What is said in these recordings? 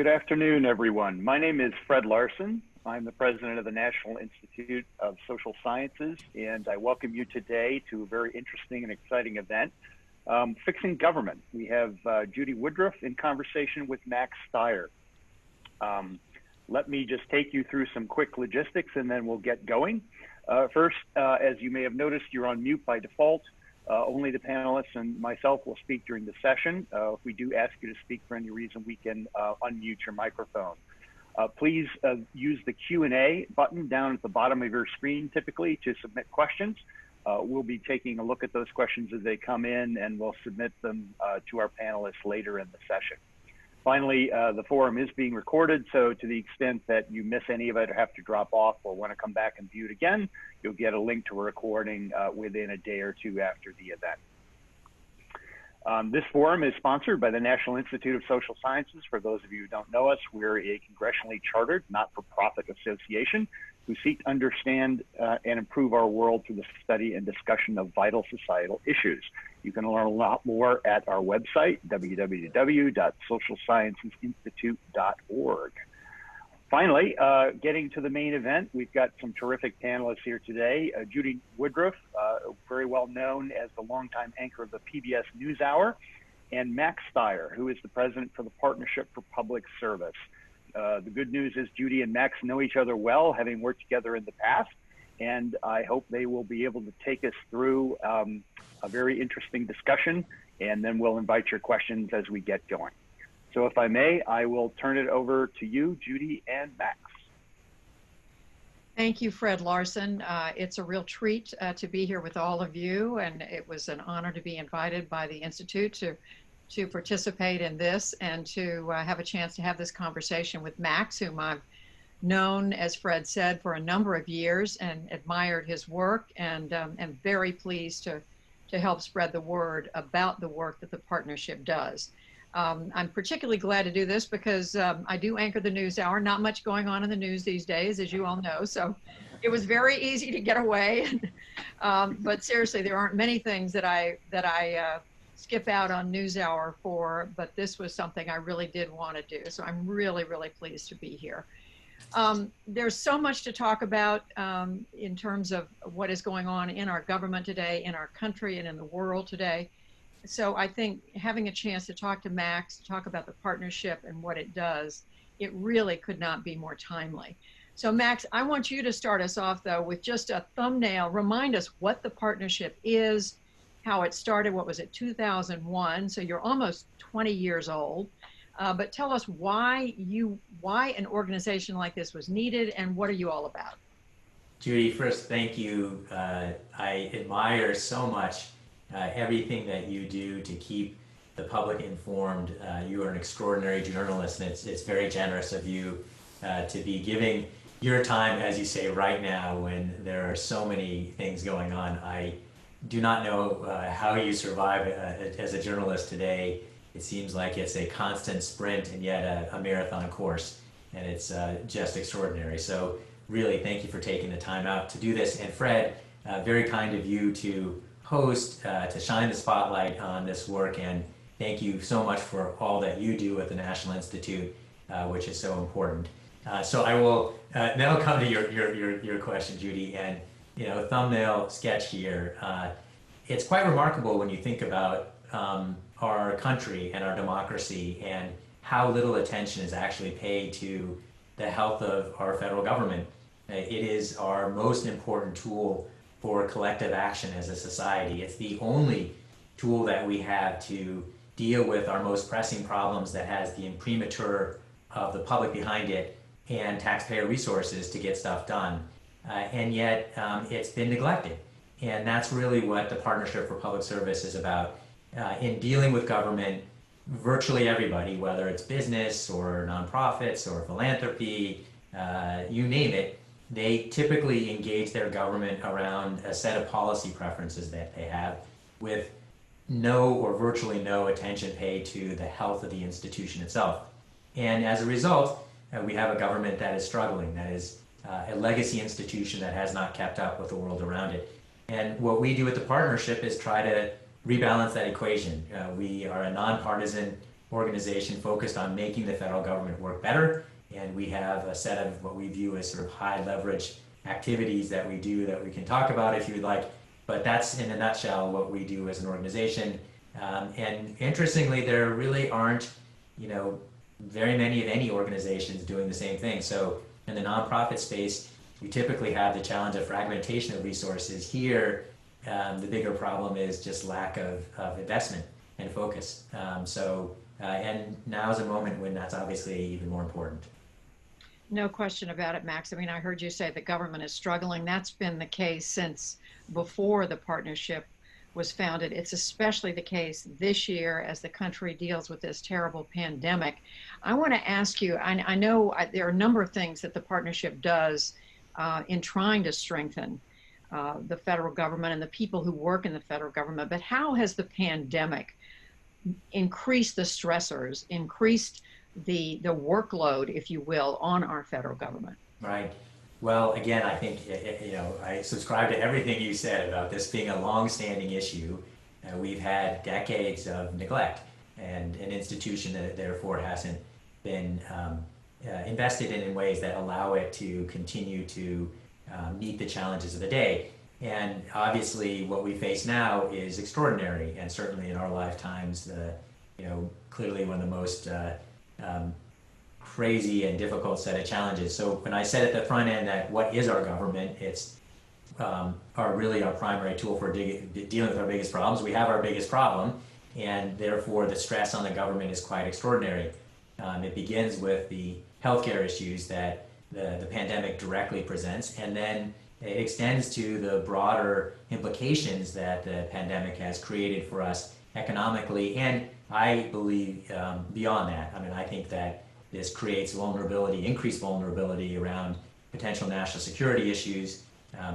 Good afternoon, everyone. My name is Fred Larson. I'm the president of the National Institute of Social Sciences, and I welcome you today to a very interesting and exciting event, Fixing Government. We have Judy Woodruff in conversation with Max Stier. Let me just take you through some quick logistics and then we'll get going. First, as you may have noticed, you're on mute by default. Only the panelists and myself will speak during the session. If we do ask you to speak for any reason, we can unmute your microphone. Please use the Q&A button down at the bottom of your screen typically to submit questions. We'll be taking a look at those questions as they come in, and we'll submit them to our panelists later in the session. Finally, the forum is being recorded, so to the extent that you miss any of it or have to drop off or want to come back and view it again, you'll get a link to a recording within a day or two after the event. This forum is sponsored by the National Institute of Social Sciences. For those of you who don't know us, we're a congressionally chartered, not-for-profit association who seek to understand and improve our world through the study and discussion of vital societal issues. You can learn a lot more at our website, www.socialsciencesinstitute.org. Finally, getting to the main event, we've got some terrific panelists here today. Judy Woodruff, very well known as the longtime anchor of the PBS NewsHour, and Max Stier, who is the president for the Partnership for Public Service. The good news is Judy and Max know each other well, having worked together in the past, and I hope they will be able to take us through a very interesting discussion, and then we'll invite your questions as we get going. So if I may, I will turn it over to you, Judy and Max. Thank you, Fred Larson. It's a real treat to be here with all of you, and it was an honor to be invited by the Institute to participate in this and to have a chance to have this conversation with Max, whom I've known, as Fred said, for a number of years and admired his work, and am very pleased to help spread the word about the work that the partnership does. I'm particularly glad to do this because I do anchor the NewsHour. Not much going on in the news these days, as you all know, so it was very easy to get away. But seriously, there aren't many things that I skip out on NewsHour for, but this was something I really did want to do. So I'm really, really pleased to be here. There's so much to talk about in terms of what is going on in our government today, in our country, and in the world today. So I think having a chance to talk to Max, to talk about the partnership and what it does, it really could not be more timely. So Max, I want you to start us off though with just a thumbnail. Remind us what the partnership is, how it started, what was it, 2001, so you're almost 20 years old. But tell us why an organization like this was needed, and what are you all about? Judy, first, thank you. I admire so much everything that you do to keep the public informed. You are an extraordinary journalist, and it's very generous of you to be giving your time, as you say, right now when there are so many things going on. I do not know how you survive as a journalist today. It seems like it's a constant sprint and yet a marathon course, and it's just extraordinary. So really, thank you for taking the time out to do this. And Fred, very kind of you to host, to shine the spotlight on this work, and thank you so much for all that you do at the National Institute, which is so important. So I will now come to your question, Judy, and thumbnail sketch here. It's quite remarkable when you think about our country and our democracy and how little attention is actually paid to the health of our federal government. It is our most important tool for collective action as a society. It's the only tool that we have to deal with our most pressing problems that has the imprimatur of the public behind it and taxpayer resources to get stuff done. And yet it's been neglected. And that's really what the Partnership for Public Service is about. In dealing with government, virtually everybody, whether it's business or nonprofits or philanthropy, you name it, they typically engage their government around a set of policy preferences that they have with no or virtually no attention paid to the health of the institution itself. And as a result, we have a government that is struggling, that is a legacy institution that has not kept up with the world around it. And what we do at the partnership is try to rebalance that equation. We are a nonpartisan organization focused on making the federal government work better. And we have a set of what we view as sort of high leverage activities that we do that we can talk about if you'd like. But that's in a nutshell what we do as an organization. And interestingly, there really aren't, very many of any organizations doing the same thing. So in the nonprofit space, we typically have the challenge of fragmentation of resources. Here, the bigger problem is just lack of investment and focus. And now is a moment when that's obviously even more important. No question about it, Max. I mean, I heard you say the government is struggling. That's been the case since before the partnership was founded. It's especially the case this year as the country deals with this terrible pandemic. I want to ask you, I know there are a number of things that the partnership does in trying to strengthen the federal government and the people who work in the federal government, but how has the pandemic increased the stressors, increased the workload, if you will, on our federal government? Right. Well, again, I think, I subscribe to everything you said about this being a long-standing issue. We've had decades of neglect and an institution that therefore hasn't been invested in ways that allow it to continue to meet the challenges of the day. And obviously what we face now is extraordinary, and certainly in our lifetimes, clearly one of the most crazy and difficult set of challenges. So when I said at the front end that what is our government, it's our primary tool for dealing with our biggest problems. We have our biggest problem, and therefore the stress on the government is quite extraordinary. It begins with the healthcare issues that the pandemic directly presents, and then it extends to the broader implications that the pandemic has created for us economically, and I believe beyond that. I mean, I think that this creates increased vulnerability around potential national security issues.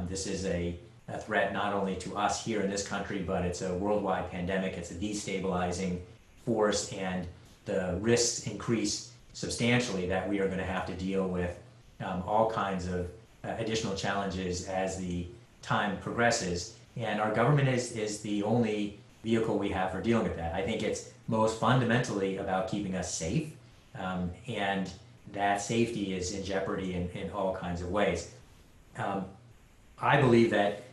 This is a threat not only to us here in this country, but it's a worldwide pandemic. It's a destabilizing force, and the risks increase substantially that we are going to have to deal with all kinds of additional challenges as the time progresses. And our government is the only vehicle we have for dealing with that. I think it's most fundamentally about keeping us safe, and that safety is in jeopardy in all kinds of ways. I believe that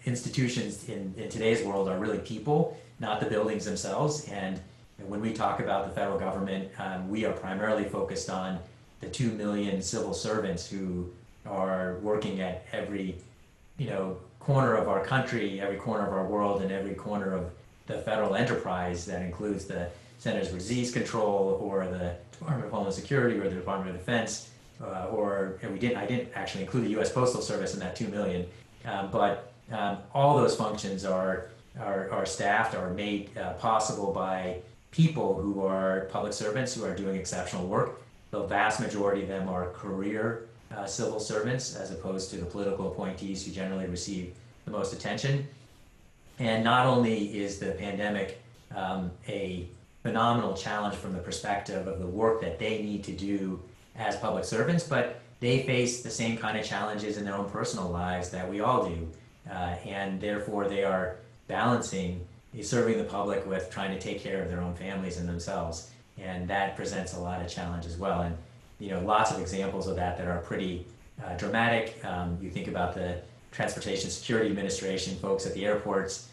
institutions in today's world are really people, not the buildings themselves. And when we talk about the federal government, we are primarily focused on the 2 million civil servants who are working at every corner of our country, every corner of our world, and every corner of the federal enterprise. That includes the Centers for Disease Control, or the Department of Homeland Security, or the Department of Defense, I didn't actually include the U.S. Postal Service in that 2 million, but all those functions are staffed, are made possible by people who are public servants who are doing exceptional work. The vast majority of them are career civil servants, as opposed to the political appointees who generally receive the most attention. And not only is the pandemic a phenomenal challenge from the perspective of the work that they need to do as public servants, but they face the same kind of challenges in their own personal lives that we all do. And therefore they are balancing serving the public with trying to take care of their own families and themselves. And that presents a lot of challenge as well. And lots of examples of that are pretty dramatic. You think about the Transportation Security Administration folks at the airports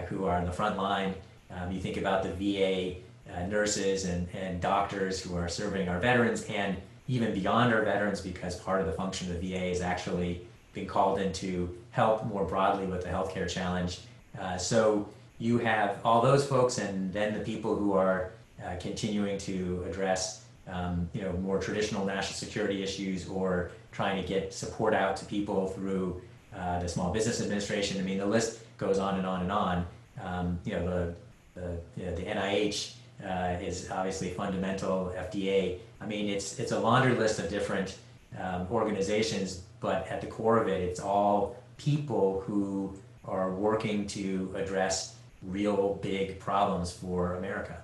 who are on the front line. You think about the VA nurses and doctors who are serving our veterans, and even beyond our veterans, because part of the function of the VA is actually being called in to help more broadly with the healthcare challenge. So you have all those folks, and then the people who are continuing to address more traditional national security issues, or trying to get support out to people through the Small Business Administration. I mean, the list goes on and on and on. The NIH is obviously fundamental, FDA. I mean, it's a laundry list of different organizations, but at the core of it, it's all people who are working to address real big problems for America.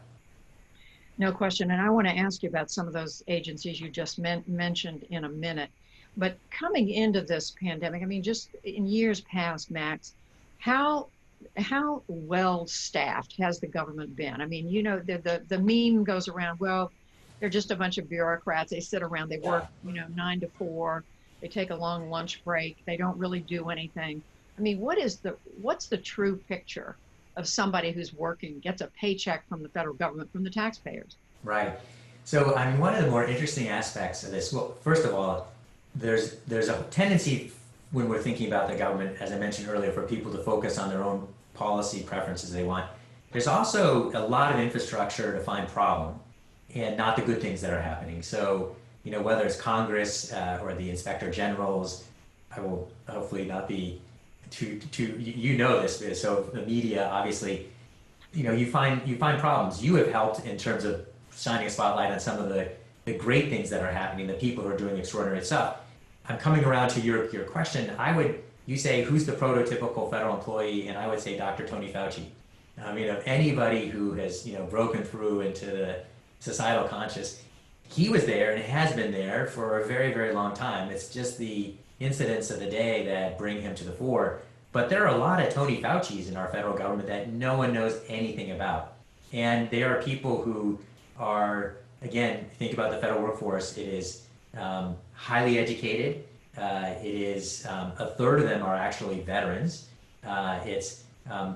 No question. And I want to ask you about some of those agencies you just mentioned in a minute. But coming into this pandemic, I mean, just in years past, Max, how how well staffed has the government been? I mean, you know, the meme goes around, well, they're just a bunch of bureaucrats. They sit around, they work, Yeah. 9 to 4, they take a long lunch break, they don't really do anything. I mean, what's the true picture of somebody who's working, gets a paycheck from the federal government, from the taxpayers? Right. So, I mean, one of the more interesting aspects of this, well, first of all, there's a tendency when we're thinking about the government, as I mentioned earlier, for people to focus on their own policy preferences they want. There's also a lot of infrastructure to find problem and not the good things that are happening. So, whether it's Congress or the Inspector Generals, I will hopefully not be too, this. So the media, obviously, you find problems. You have helped in terms of shining a spotlight on some of the great things that are happening, the people who are doing extraordinary stuff. I'm coming around to your question. You say, who's the prototypical federal employee? And I would say Dr. Tony Fauci. I mean, of anybody who has, broken through into the societal conscious, he was there and has been there for a very, very long time. It's just the incidents of the day that bring him to the fore. But there are a lot of Tony Faucis in our federal government that no one knows anything about. And they are people who are, again, think about the federal workforce, it is highly educated. It is a third of them are actually veterans. It's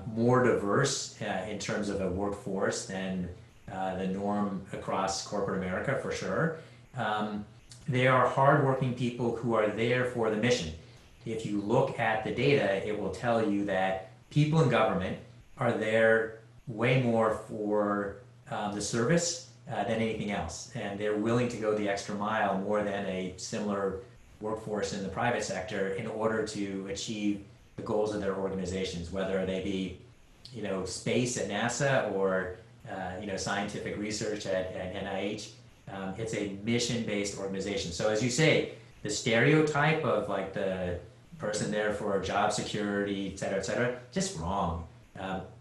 more diverse in terms of a workforce than the norm across corporate America, for sure. They are hardworking people who are there for the mission. If you look at the data, it will tell you that people in government are there way more for the service than anything else. And they're willing to go the extra mile more than a similar workforce in the private sector in order to achieve the goals of their organizations, whether they be, space at NASA or, scientific research at NIH. It's a mission-based organization. So as you say, the stereotype of like the person there for job security, et cetera, just wrong.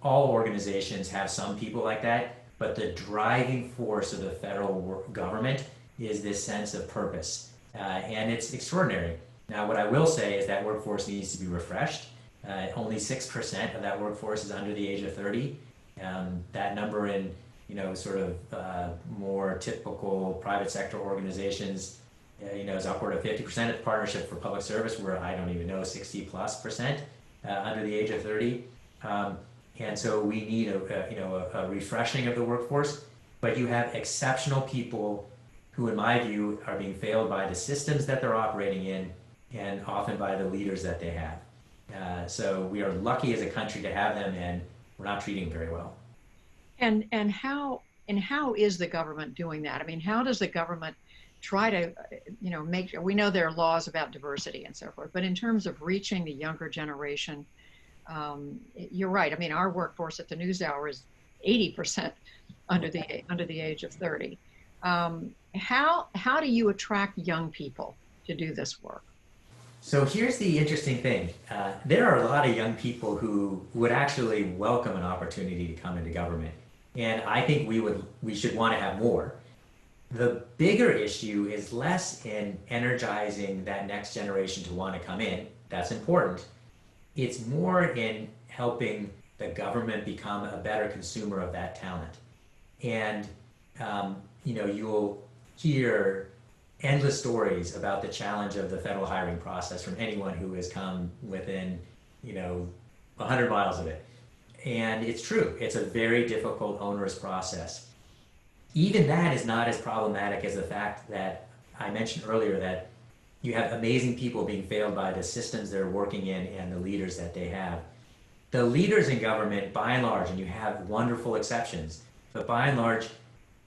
All organizations have some people like that, but the driving force of the federal government is this sense of purpose. And it's extraordinary. Now, what I will say is that workforce needs to be refreshed. Only 6% of that workforce is under the age of 30. That number in, sort of more typical private sector organizations, is upward of 50%. At the Partnership for Public Service, where I don't even know, 60+% under the age of 30. And so we need a refreshing of the workforce, but you have exceptional people who, in my view, are being failed by the systems that they're operating in and often by the leaders that they have. So we are lucky as a country to have them, and we're not treating them very well. And how is the government doing that? I mean, how does the government try to, make sure, we know there are laws about diversity and so forth, but in terms of reaching the younger generation, you're right. I mean, our workforce at the NewsHour is 80% under the age of 30. How do you attract young people to do this work? So here's the interesting thing. There are a lot of young people who would actually welcome an opportunity to come into government. And I think we should want to have more. The bigger issue is less in energizing that next generation to want to come in. That's important. It's more in helping the government become a better consumer of that talent. And, you'll hear endless stories about the challenge of the federal hiring process from anyone who has come within, 100 miles of it. And it's true. It's a very difficult, onerous process. Even that is not as problematic as the fact that I mentioned earlier that you have amazing people being failed by the systems they're working in and the leaders that they have. The leaders in government, by and large, and you have wonderful exceptions, but by and large,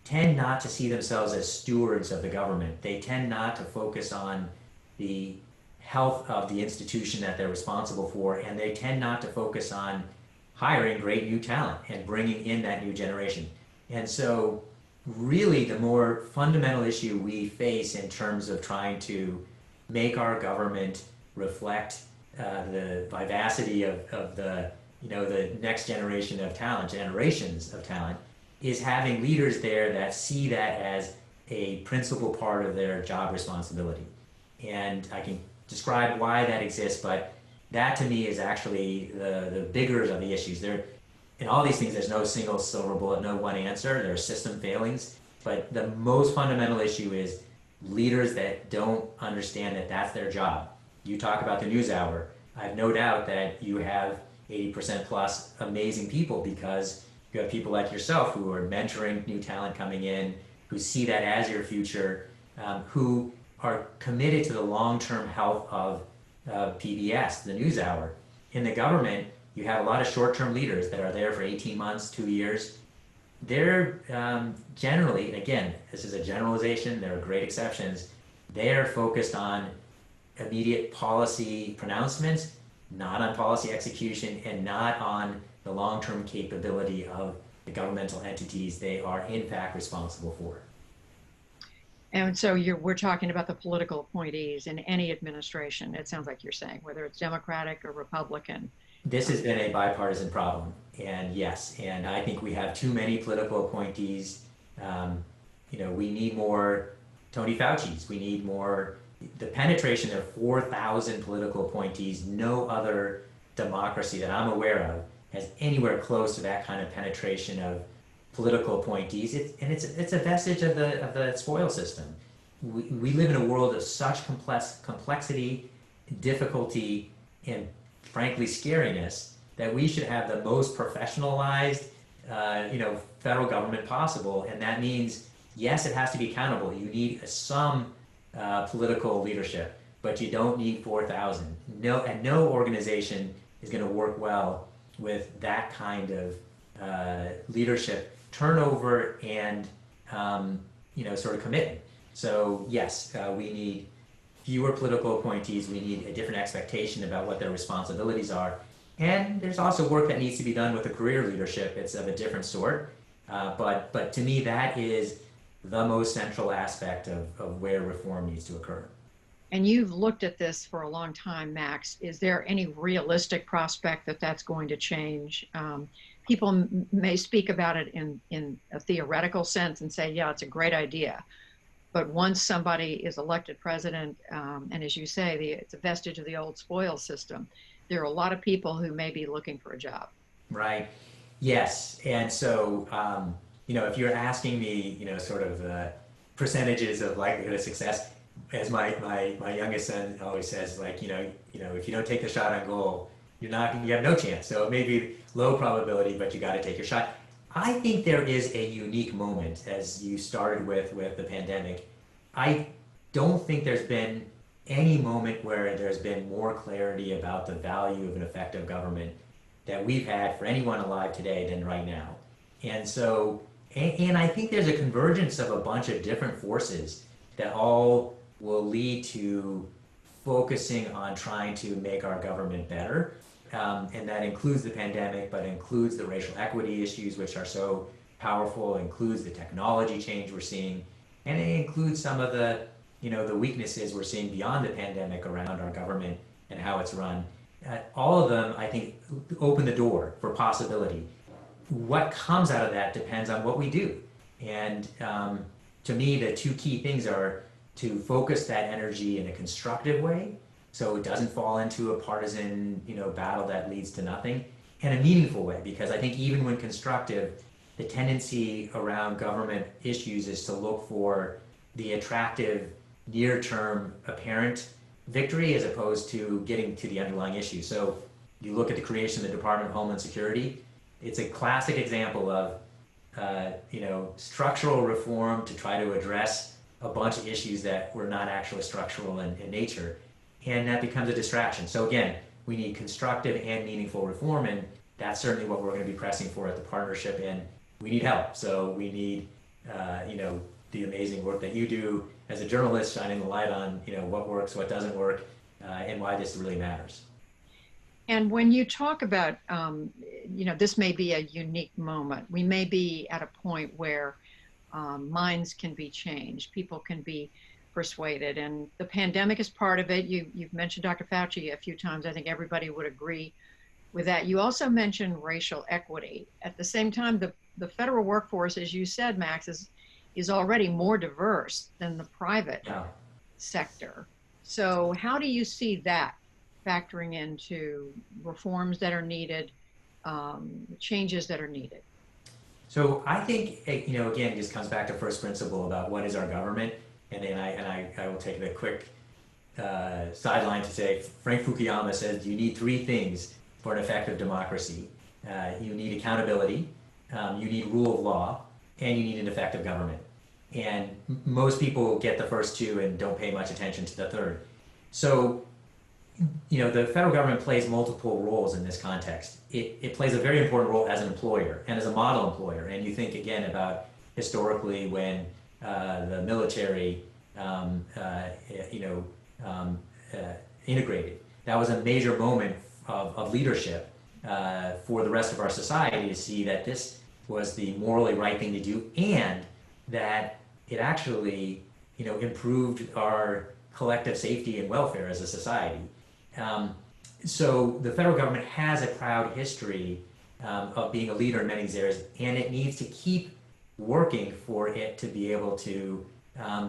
tend not to see themselves as stewards of the government. They tend not to focus on the health of the institution that they're responsible for, and they tend not to focus on hiring great new talent and bringing in that new generation. And so really the more fundamental issue we face in terms of trying to make our government reflect the vivacity of the next generation of talent, generations of talent, is having leaders there that see that as a principal part of their job responsibility. And I can describe why that exists, but that to me is actually the bigger of the issues. In all these things, there's no single silver bullet, no one answer. There are system failings. But the most fundamental issue is leaders that don't understand that that's their job. You talk about the NewsHour. I have no doubt that you have 80% plus amazing people because you have people like yourself who are mentoring new talent coming in, who see that as your future, who are committed to the long-term health of PBS, the NewsHour. In the government, you have a lot of short-term leaders that are there for 18 months, 2 years. They're generally, again, this is a generalization, there are great exceptions, they're focused on immediate policy pronouncements, not on policy execution, and not on the long-term capability of the governmental entities they are in fact responsible for. And so we're talking about the political appointees in any administration, it sounds like you're saying, whether it's Democratic or Republican. This has been a bipartisan problem, and yes, and I think we have too many political appointees. We need more Tony Fauci's. We need more. The penetration of 4,000 political appointees, no other democracy that I'm aware of has anywhere close to that kind of penetration of political appointees. It's a vestige of the spoil system. We live in a world of such complexity, difficulty, and frankly scariness that we should have the most professionalized federal government possible, and that means yes, it has to be accountable. You need some political leadership, but you don't need 4,000. No organization is going to work well with that kind of leadership turnover and sort of commitment. So yes, we need fewer political appointees. We need a different expectation about what their responsibilities are. And there's also work that needs to be done with the career leadership. It's of a different sort. But to me, that is the most central aspect of where reform needs to occur. And you've looked at this for a long time, Max. Is there any realistic prospect that that's going to change? People may speak about it in a theoretical sense and say, yeah, it's a great idea. But once somebody is elected president, and as you say, it's a vestige of the old spoil system, there are a lot of people who may be looking for a job. Right. Yes. And so, if you're asking me, sort of percentages of likelihood of success, as my youngest son always says, if you don't take the shot on goal, you have no chance. So it may be low probability, but you got to take your shot. I think there is a unique moment, as you started with the pandemic. I don't think there's been any moment where there's been more clarity about the value of an effective government that we've had for anyone alive today than right now. And so, and I think there's a convergence of a bunch of different forces that all will lead to focusing on trying to make our government better. And that includes the pandemic, but includes the racial equity issues, which are so powerful, includes the technology change we're seeing, and it includes some of the weaknesses we're seeing beyond the pandemic around our government and how it's run. All of them, I think, open the door for possibility. What comes out of that depends on what we do. And to me, the two key things are to focus that energy in a constructive way, so it doesn't fall into a partisan, battle that leads to nothing, and a meaningful way, because I think even when constructive, the tendency around government issues is to look for the attractive, near-term, apparent victory as opposed to getting to the underlying issue. So you look at the creation of the Department of Homeland Security, it's a classic example of, structural reform to try to address a bunch of issues that were not actually structural in nature. And that becomes a distraction. So again, we need constructive and meaningful reform, and that's certainly what we're going to be pressing for at the partnership, and we need help. So we need, the amazing work that you do as a journalist, shining the light on, what works, what doesn't work, and why this really matters. And when you talk about, this may be a unique moment. We may be at a point where minds can be changed, people can be persuaded, and the pandemic is part of it. You've mentioned Dr. Fauci a few times. I think everybody would agree with that. You also mentioned racial equity. At the same time, the federal workforce, as you said, Max, is already more diverse than the private sector. So how do you see that factoring into reforms that are needed, changes that are needed? So I think, again, it just comes back to first principle about what is our government. And then I will take the quick sideline to say, Frank Fukuyama says you need three things for an effective democracy. You need accountability, you need rule of law, and you need an effective government. And most people get the first two and don't pay much attention to the third. So, the federal government plays multiple roles in this context. It plays a very important role as an employer and as a model employer. And you think again about historically when the military, integrated. That was a major moment of leadership for the rest of our society to see that this was the morally right thing to do, and that it actually, improved our collective safety and welfare as a society. So the federal government has a proud history of being a leader in many of these areas, and it needs to keep working for it to be able to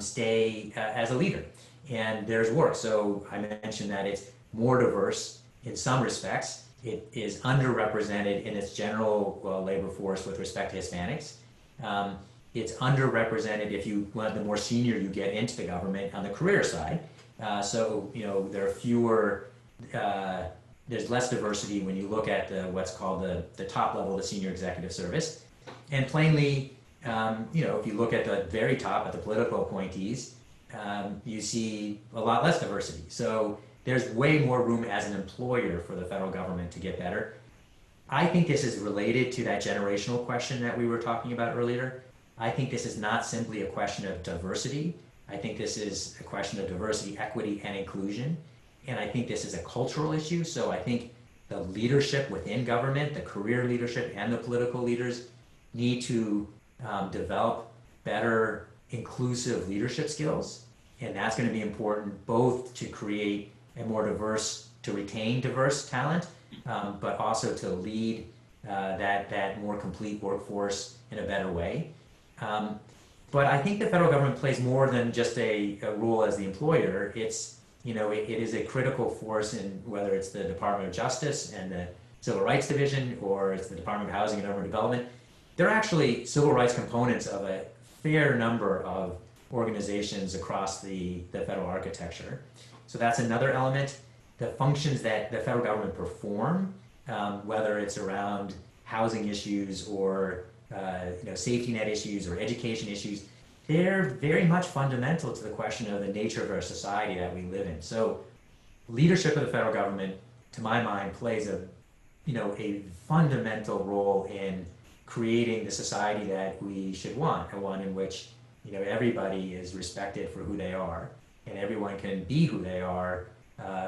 stay as a leader. And there's work. So I mentioned that it's more diverse in some respects. It is underrepresented in its general labor force with respect to Hispanics. It's underrepresented if you want, the more senior you get into the government on the career side. So there are fewer. There's less diversity when you look at what's called the top level of the senior executive service. And plainly, if you look at the very top, at the political appointees, you see a lot less diversity. So there's way more room as an employer for the federal government to get better. I think this is related to that generational question that we were talking about earlier. I think this is not simply a question of diversity. I think this is a question of diversity, equity, and inclusion. And I think this is a cultural issue. So I think the leadership within government, the career leadership and the political leaders need to develop better inclusive leadership skills. And that's going to be important both to create a more diverse, to retain diverse talent, but also to lead that more complete workforce in a better way. But I think the federal government plays more than just a role as the employer. It's, it is a critical force in whether it's the Department of Justice and the Civil Rights Division, or it's the Department of Housing and Urban Development. They're actually civil rights components of a fair number of organizations across the federal architecture. So that's another element. The functions that the federal government perform, whether it's around housing issues or safety net issues or education issues, they're very much fundamental to the question of the nature of our society that we live in. So leadership of the federal government, to my mind, plays a fundamental role in creating the society that we should want, a one in which everybody is respected for who they are, and everyone can be who they are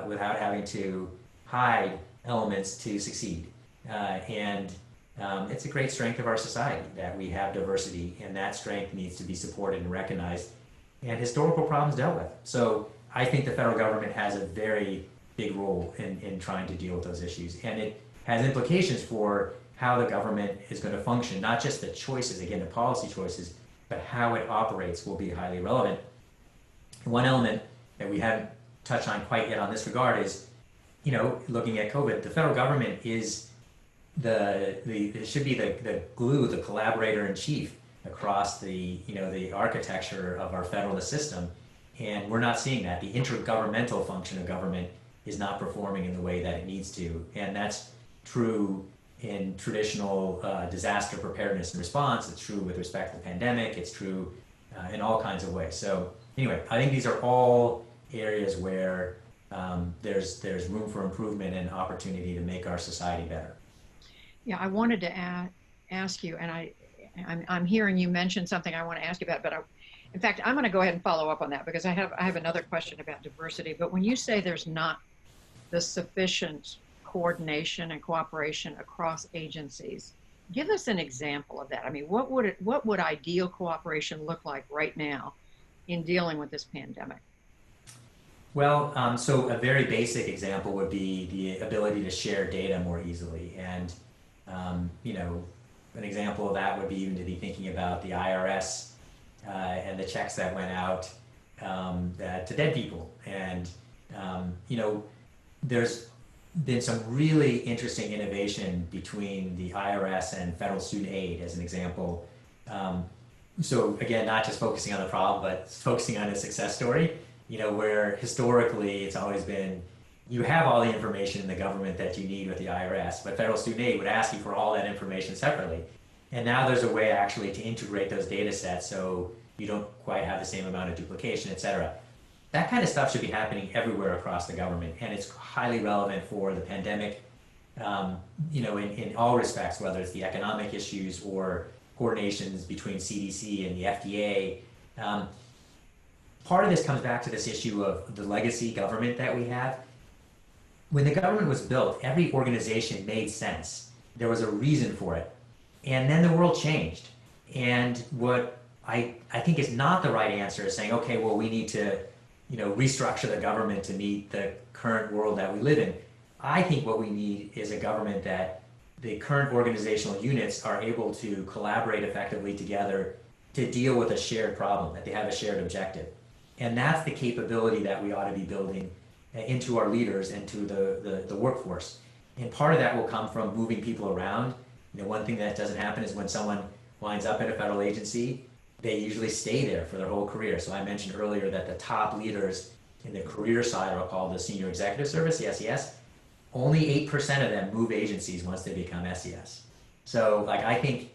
without having to hide elements to succeed. It's a great strength of our society that we have diversity, and that strength needs to be supported and recognized, and historical problems dealt with. So I think the federal government has a very big role in trying to deal with those issues, and it has implications for how the government is going to function, not just the choices, again, the policy choices, but how it operates will be highly relevant. One element that we haven't touched on quite yet on this regard is, looking at COVID, the federal government is it should be the glue, the collaborator in chief across the architecture of our federalist system, and we're not seeing that. The intergovernmental function of government is not performing in the way that it needs to, and that's true in traditional disaster preparedness and response. It's true with respect to the pandemic. It's true in all kinds of ways. So anyway, I think these are all areas where there's room for improvement and opportunity to make our society better. Yeah, I wanted to ask you, and I'm hearing you mention something I want to ask you about, but in fact, I'm going to go ahead and follow up on that because I have another question about diversity. But when you say there's not the sufficient coordination and cooperation across agencies, give us an example of that. I mean, what would ideal cooperation look like right now in dealing with this pandemic? Well, so a very basic example would be the ability to share data more easily. And, an example of that would be even to be thinking about the IRS and the checks that went out to dead people. And, there's been some really interesting innovation between the IRS and federal student aid, as an example. So again, not just focusing on the problem, but focusing on a success story, where historically it's always been, you have all the information in the government that you need with the IRS, but federal student aid would ask you for all that information separately. And now there's a way actually to integrate those data sets so you don't quite have the same amount of duplication, et cetera. That kind of stuff should be happening everywhere across the government, and it's highly relevant for the pandemic, in all respects, whether it's the economic issues or coordinations between CDC and the FDA. Part of this comes back to this issue of the legacy government that we have. When the government was built, every organization made sense. There was a reason for it. And then the world changed. And what I think is not the right answer is saying, okay, well, we need to restructure the government to meet the current world that we live in. I think what we need is a government that the current organizational units are able to collaborate effectively together to deal with a shared problem, that they have a shared objective. And that's the capability that we ought to be building into our leaders and to the workforce. And part of that will come from moving people around. One thing that doesn't happen is when someone winds up at a federal agency, they usually stay there for their whole career. So I mentioned earlier that the top leaders in the career side are called the Senior Executive Service, the SES. Only 8% of them move agencies once they become SES. So I think,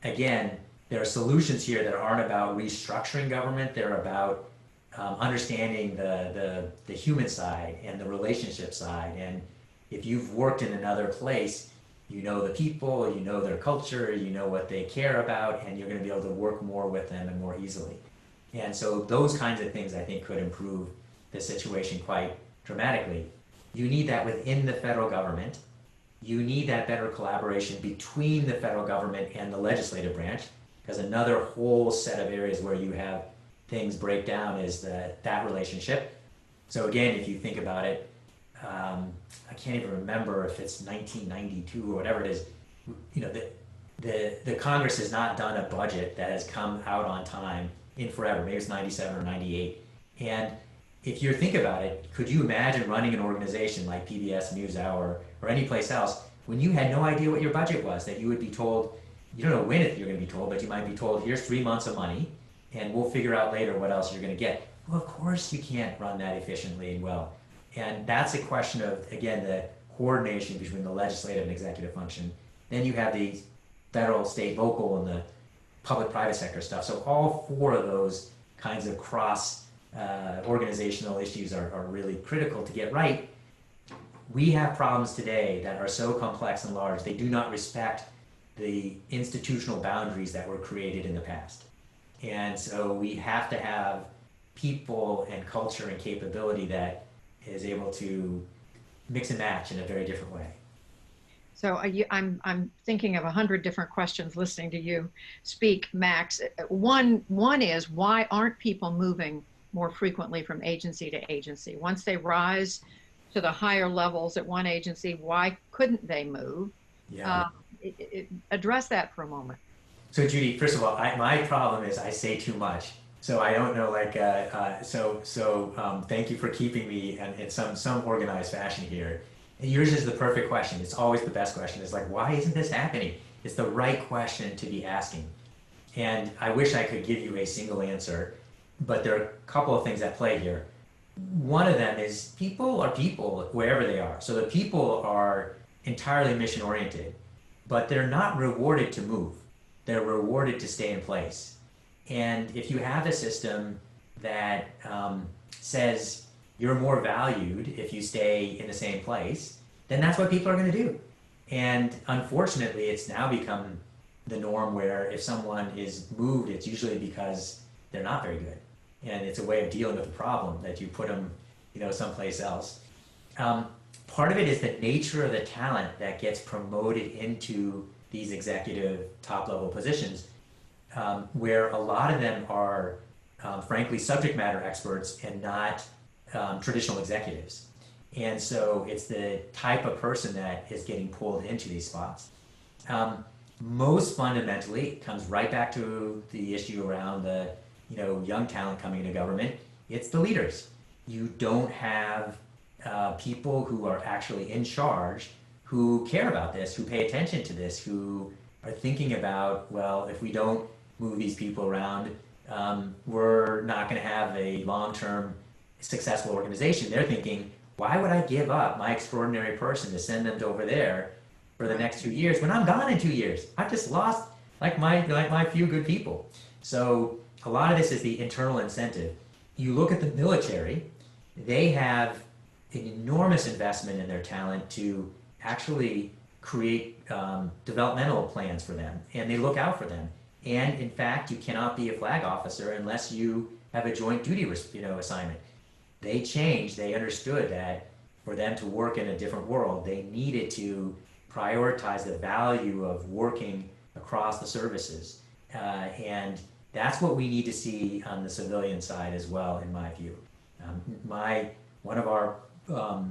again, there are solutions here that aren't about restructuring government. They're about understanding the human side and the relationship side. And if you've worked in another place, you know the people, you know their culture, you know what they care about, and you're going to be able to work more with them and more easily. And so those kinds of things, I think, could improve the situation quite dramatically. You need that within the federal government. You need that better collaboration between the federal government and the legislative branch, because another whole set of areas where you have things break down is that relationship. So again, if you think about it, I can't even remember if it's 1992 or whatever it is. The Congress has not done a budget that has come out on time in forever. Maybe it's 97 or 98. And if you think about it, could you imagine running an organization like PBS NewsHour or any place else when you had no idea what your budget was, that you would be told, you don't know when you're going to be told, but you might be told, here's 3 months of money, and we'll figure out later what else you're going to get. Well, of course you can't run that efficiently and well. And that's a question of, again, the coordination between the legislative and executive function. Then you have the federal, state, local, and the public-private sector stuff. So all 4 of those kinds of cross organizational issues are really critical to get right. We have problems today that are so complex and large, they do not respect the institutional boundaries that were created in the past. And so we have to have people and culture and capability that is able to mix and match in a very different way. So I'm thinking of 100 different questions listening to you speak, Max. One is, why aren't people moving more frequently from agency to agency? Once they rise to the higher levels at one agency, why couldn't they move? Yeah. Address that for a moment. So Judy, first of all, my problem is I say too much. So I don't know, thank you for keeping me in some organized fashion here. And yours is the perfect question. It's always the best question. It's like, why isn't this happening? It's the right question to be asking. And I wish I could give you a single answer, but there are a couple of things at play here. One of them is people are people wherever they are. So the people are entirely mission oriented, but they're not rewarded to move. They're rewarded to stay in place. And if you have a system that says you're more valued if you stay in the same place, then that's what people are going to do. And unfortunately, it's now become the norm where if someone is moved, it's usually because they're not very good. And it's a way of dealing with the problem that you put them, someplace else. Part of it is the nature of the talent that gets promoted into these executive top-level positions, where a lot of them are, frankly, subject matter experts and not traditional executives. And so it's the type of person that is getting pulled into these spots. Most fundamentally, it comes right back to the issue around the young talent coming into government. It's the leaders. You don't have people who are actually in charge, who care about this, who pay attention to this, who are thinking about, well, if we don't move these people around, we're not going to have a long-term successful organization. They're thinking, why would I give up my extraordinary person to send them to over there for the next 2 years when I'm gone in 2 years? I've just lost like my few good people. So a lot of this is the internal incentive. You look at the military, they have an enormous investment in their talent to actually create developmental plans for them, and they look out for them. And in fact, you cannot be a flag officer unless you have a joint duty, assignment. They changed. They understood that for them to work in a different world, they needed to prioritize the value of working across the services, and that's what we need to see on the civilian side as well, in my view. One of our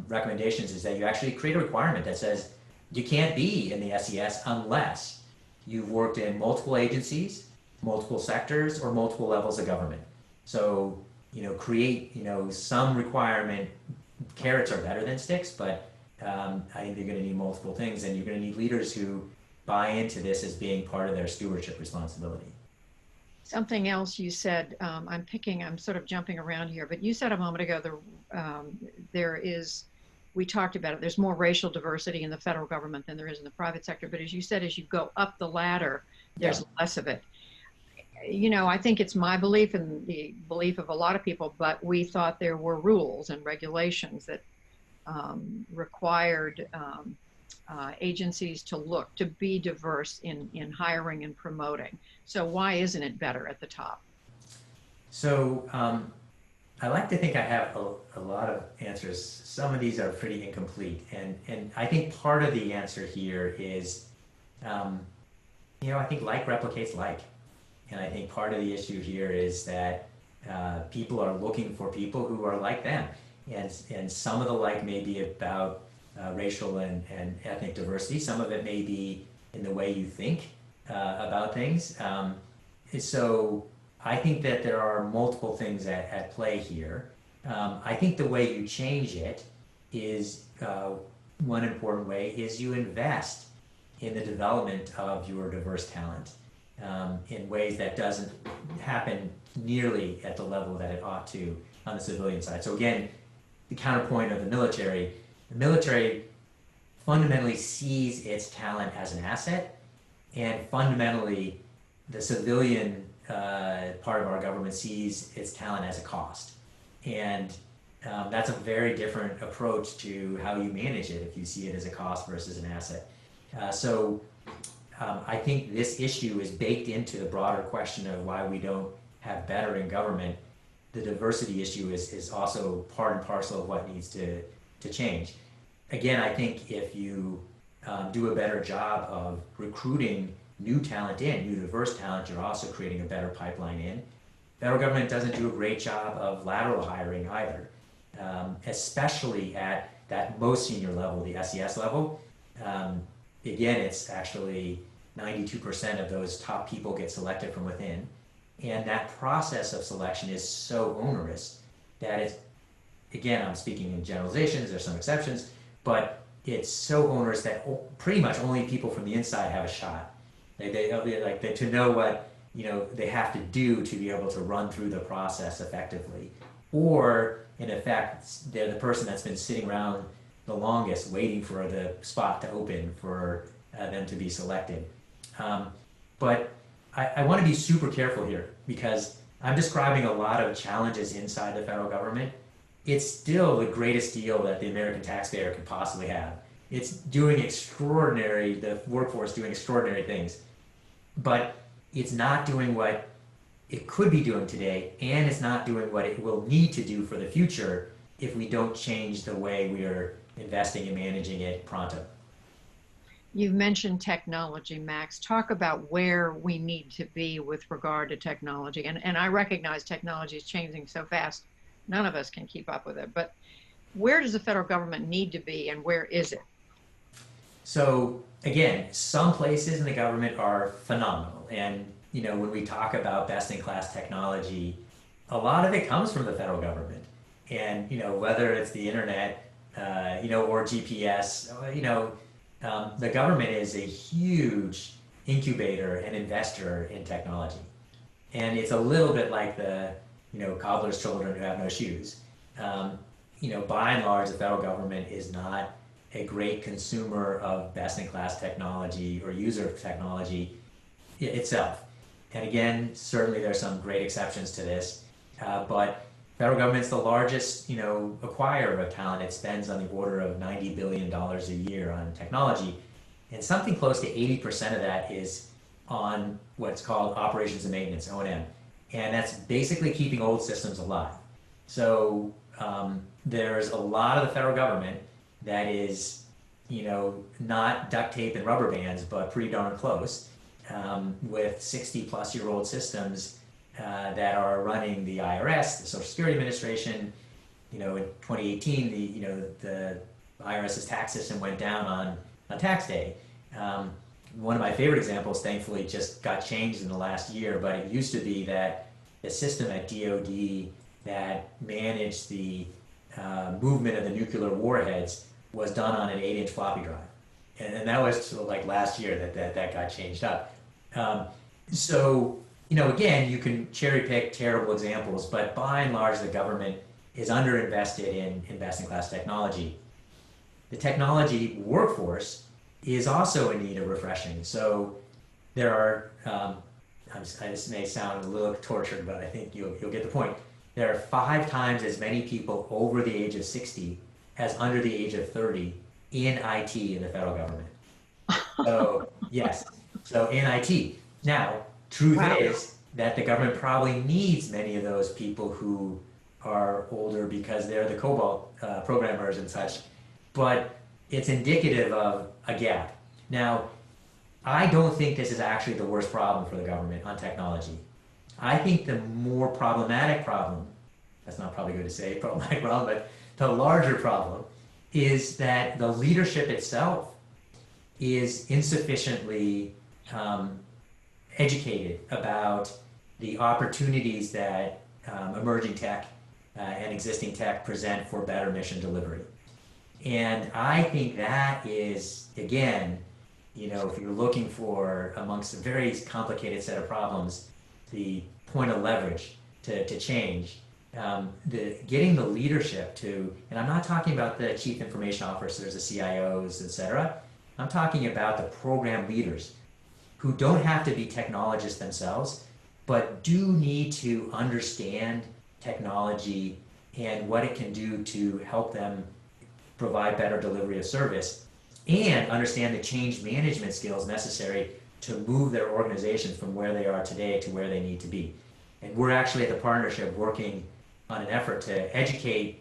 recommendations is that you actually create a requirement that says you can't be in the SES unless you've worked in multiple agencies, multiple sectors, or multiple levels of government. So, create, some requirement. Carrots are better than sticks, but I think you're going to need multiple things, and you're going to need leaders who buy into this as being part of their stewardship responsibility. Something else you said, I'm sort of jumping around here, but you said a moment ago we talked about it, there's more racial diversity in the federal government than there is in the private sector, but as you said, as you go up the ladder, there's less of it. I think it's my belief and the belief of a lot of people, but we thought there were rules and regulations that required agencies to be diverse in hiring and promoting. So why isn't it better at the top? So I like to think I have a lot of answers. Some of these are pretty incomplete. And I think part of the answer here is, I think like replicates like. And I think part of the issue here is that people are looking for people who are like them. And some of the like may be about racial and ethnic diversity. Some of it may be in the way you think about things. So I think that there are multiple things at play here. I think the way you change it is, one important way is you invest in the development of your diverse talent in ways that doesn't happen nearly at the level that it ought to on the civilian side. So again, the counterpoint of the military fundamentally sees its talent as an asset, and fundamentally the civilian part of our government sees its talent as a cost. And that's a very different approach to how you manage it if you see it as a cost versus an asset. So I think this issue is baked into the broader question of why we don't have better in government. The diversity issue is also part and parcel of what needs to change. Again, I think if you do a better job of recruiting new talent in, new diverse talent, you're also creating a better pipeline in. Federal government doesn't do a great job of lateral hiring either, especially at that most senior level, the SES level. Again, it's actually 92% of those top people get selected from within. And that process of selection is so onerous that it's, again, I'm speaking in generalizations, there's some exceptions, but it's so onerous that pretty much only people from the inside have a shot. To know what they have to do to be able to run through the process effectively. Or, in effect, they're the person that's been sitting around the longest waiting for the spot to open for them to be selected. But I want to be super careful here because I'm describing a lot of challenges inside the federal government. It's still the greatest deal that the American taxpayer could possibly have. It's doing the workforce doing extraordinary things, but it's not doing what it could be doing today, and it's not doing what it will need to do for the future if we don't change the way we are investing and managing it pronto. You've mentioned technology, Max. Talk about where we need to be with regard to technology. And I recognize technology is changing so fast, none of us can keep up with it. But where does the federal government need to be, and where is it? So again, some places in the government are phenomenal. And when we talk about best-in-class technology, a lot of it comes from the federal government. And whether it's the internet or GPS. The government is a huge incubator and investor in technology. And it's a little bit like the, cobbler's children who have no shoes. By and large, the federal government is not a great consumer of best-in-class technology or user of technology itself. And again, certainly there's some great exceptions to this, but federal government's the largest, acquirer of talent. It spends on the order of $90 billion a year on technology, and something close to 80% of that is on what's called operations and maintenance, O&M, and that's basically keeping old systems alive. So there's a lot of the federal government that is, not duct tape and rubber bands, but pretty darn close, with 60-plus-year-old systems that are running the IRS, the Social Security Administration. In 2018, the IRS's tax system went down on tax day. One of my favorite examples, thankfully, just got changed in the last year, but it used to be that the system at DOD that managed the movement of the nuclear warheads was done on an 8-inch floppy drive. And that was like last year that got changed up. So, again, you can cherry pick terrible examples, but by and large, the government is underinvested in best-in-class technology. The technology workforce is also in need of refreshing. So there are, this may sound a little tortured, but I think you'll get the point. There are 5 times as many people over the age of 60 as under the age of 30 in IT in the federal government. So, yes, so in IT. Now, truth is that the government probably needs many of those people who are older because they're the COBOL programmers and such, but it's indicative of a gap. Now, I don't think this is actually the worst problem for the government on technology. I think the more problematic problem, that's not probably good to say, problematic problem, but the larger problem is that the leadership itself is insufficiently educated about the opportunities that emerging tech and existing tech present for better mission delivery. And I think that is, again, if you're looking for, amongst a very complicated set of problems, the point of leverage to change, getting the leadership to, and I'm not talking about the chief information officers, the CIOs, et cetera. I'm talking about the program leaders who don't have to be technologists themselves, but do need to understand technology and what it can do to help them provide better delivery of service, and understand the change management skills necessary to move their organizations from where they are today to where they need to be. And we're actually at the partnership working on an effort to educate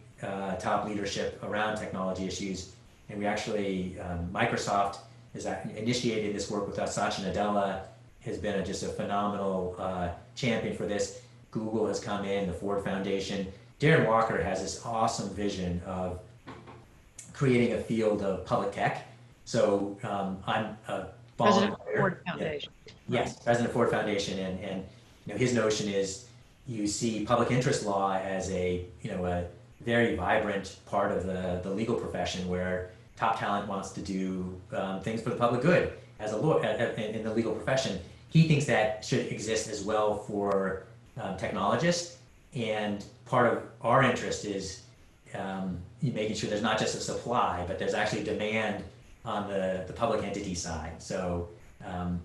top leadership around technology issues. And we actually, Microsoft has initiated this work with us. Satya Nadella has been just a phenomenal champion for this. Google has come in, the Ford Foundation. Darren Walker has this awesome vision of creating a field of public tech. So I'm a volunteer. President of Ford Foundation. Yeah. Yes, President of Ford Foundation, and his notion is you see public interest law as a very vibrant part of the legal profession where top talent wants to do things for the public good as a lawyer in the legal profession. He thinks that should exist as well for technologists, and part of our interest is making sure there's not just a supply, but there's actually demand on the public entity side. So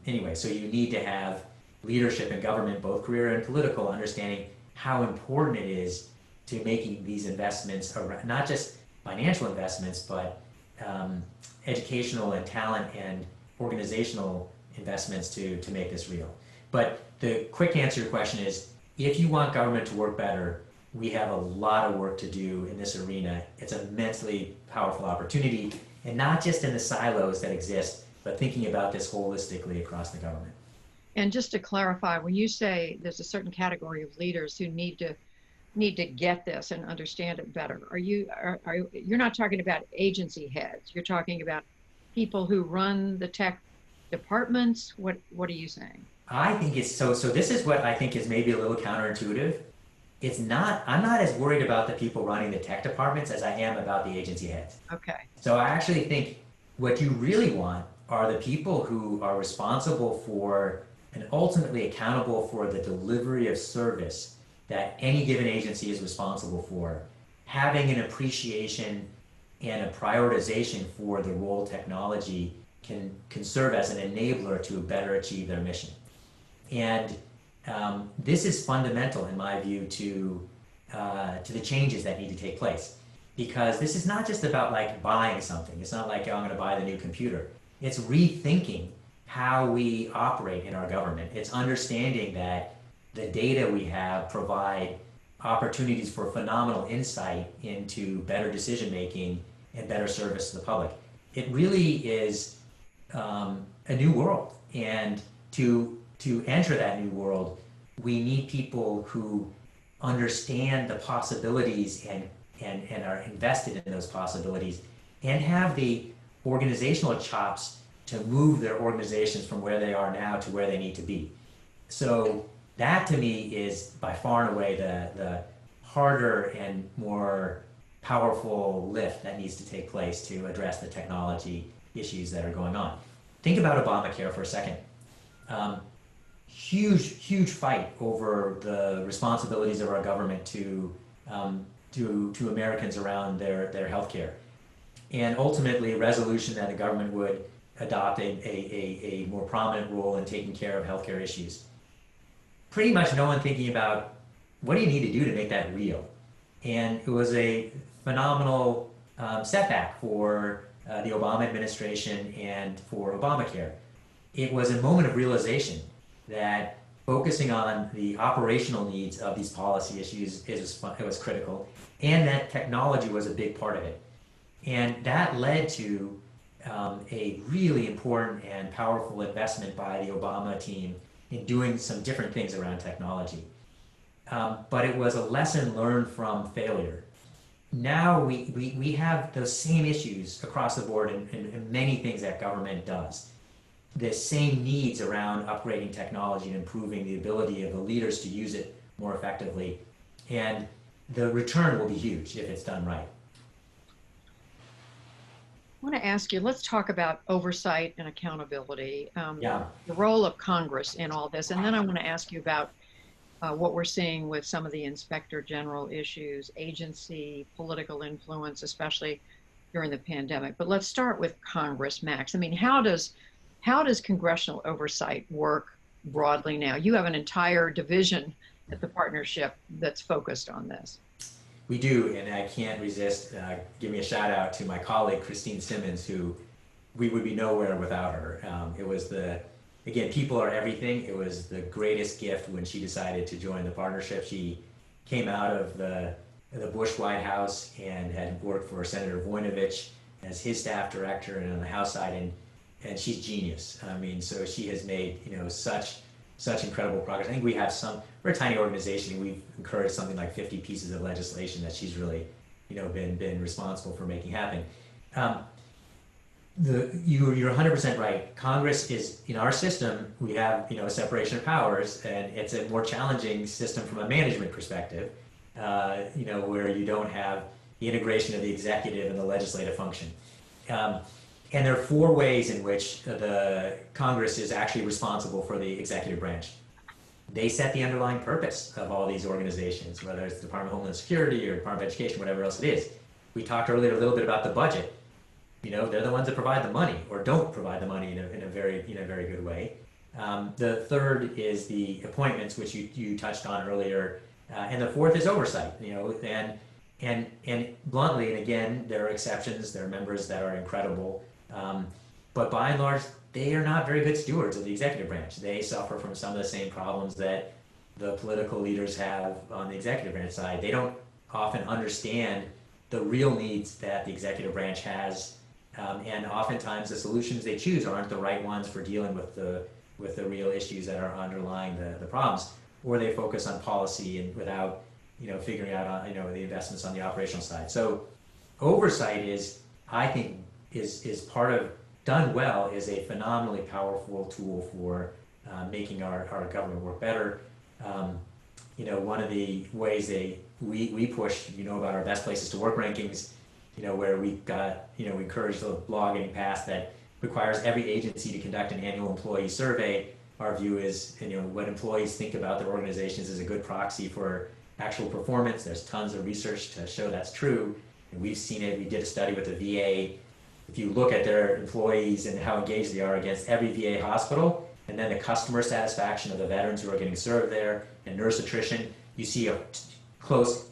anyway, so you need to have leadership in government, both career and political, understanding how important it is to making these investments, not just financial investments, but educational and talent and organizational investments to make this real. But the quick answer to your question is, if you want government to work better, we have a lot of work to do in this arena. It's an immensely powerful opportunity, and not just in the silos that exist, but thinking about this holistically across the government. And just to clarify, when you say there's a certain category of leaders who need to get this and understand it better, you're not talking about agency heads. You're talking about people who run the tech departments. What are you saying? I think it's so this is what I think is maybe a little counterintuitive. I'm not as worried about the people running the tech departments as I am about the agency heads. Okay. So I actually think what you really want are the people who are responsible for and ultimately accountable for the delivery of service that any given agency is responsible for, having an appreciation and a prioritization for the role technology can serve as an enabler to better achieve their mission. And this is fundamental, in my view, to the changes that need to take place. Because this is not just about like buying something. It's not like, oh, I'm going to buy the new computer. It's rethinking how we operate in our government. It's understanding that the data we have provide opportunities for phenomenal insight into better decision making and better service to the public. It really is a new world, and to enter that new world, we need people who understand the possibilities and are invested in those possibilities and have the organizational chops to move their organizations from where they are now to where they need to be. So that to me is by far and away the harder and more powerful lift that needs to take place to address the technology issues that are going on. Think about Obamacare for a second. Huge fight over the responsibilities of our government to Americans around their health care. And ultimately a resolution that the government would adopt a more prominent role in taking care of healthcare issues. Pretty much no one thinking about what do you need to do to make that real? And it was a phenomenal setback for the Obama administration and for Obamacare. It was a moment of realization that focusing on the operational needs of these policy issues was critical, and that technology was a big part of it. And that led to a really important and powerful investment by the Obama team in doing some different things around technology. But it was a lesson learned from failure. Now we have those same issues across the board in many things that government does. The same needs around upgrading technology and improving the ability of the leaders to use it more effectively. And the return will be huge if it's done right. I want to ask you, let's talk about oversight and accountability, Yeah. the role of Congress in all this. And then I want to ask you about what we're seeing with some of the inspector general issues, agency, political influence, especially during the pandemic. But let's start with Congress, Max. I mean, how does congressional oversight work broadly now? You have an entire division at the partnership that's focused on this. We do, and I can't resist giving a shout out to my colleague, Christine Simmons, who we would be nowhere without her. It was again, people are everything. It was the greatest gift when she decided to join the partnership. She came out of the Bush White House and had worked for Senator Voinovich as his staff director and on the House side, and she's genius. I mean, so she has made such incredible progress. I think we're a tiny organization. We've encouraged something like 50 pieces of legislation that she's really, been responsible for making happen. You're 100% right. Congress is, in our system, we have, a separation of powers, and it's a more challenging system from a management perspective, where you don't have the integration of the executive and the legislative function. And there are 4 ways in which the Congress is actually responsible for the executive branch. They set the underlying purpose of all these organizations, whether it's the Department of Homeland Security or Department of Education, whatever else it is. We talked earlier a little bit about the budget. They're the ones that provide the money or don't provide the money in a very good way. The third is the appointments, which you touched on earlier, and the fourth is oversight. And bluntly, and again, there are exceptions. There are members that are incredible. But by and large, they are not very good stewards of the executive branch. They suffer from some of the same problems that the political leaders have on the executive branch side. They don't often understand the real needs that the executive branch has, and oftentimes the solutions they choose aren't the right ones for dealing with the real issues that are underlying the problems, or they focus on policy and without figuring out the investments on the operational side. So oversight I think is part of, done well, is a phenomenally powerful tool for making our government work better. one of the ways we push, about our best places to work rankings, where we've got, we encourage the law getting passed that requires every agency to conduct an annual employee survey. Our view is, what employees think about their organizations is a good proxy for actual performance. There's tons of research to show that's true. And we've seen it. We did a study with the VA. If you look at their employees and how engaged they are against every VA hospital, and then the customer satisfaction of the veterans who are getting served there, and nurse attrition, you see a close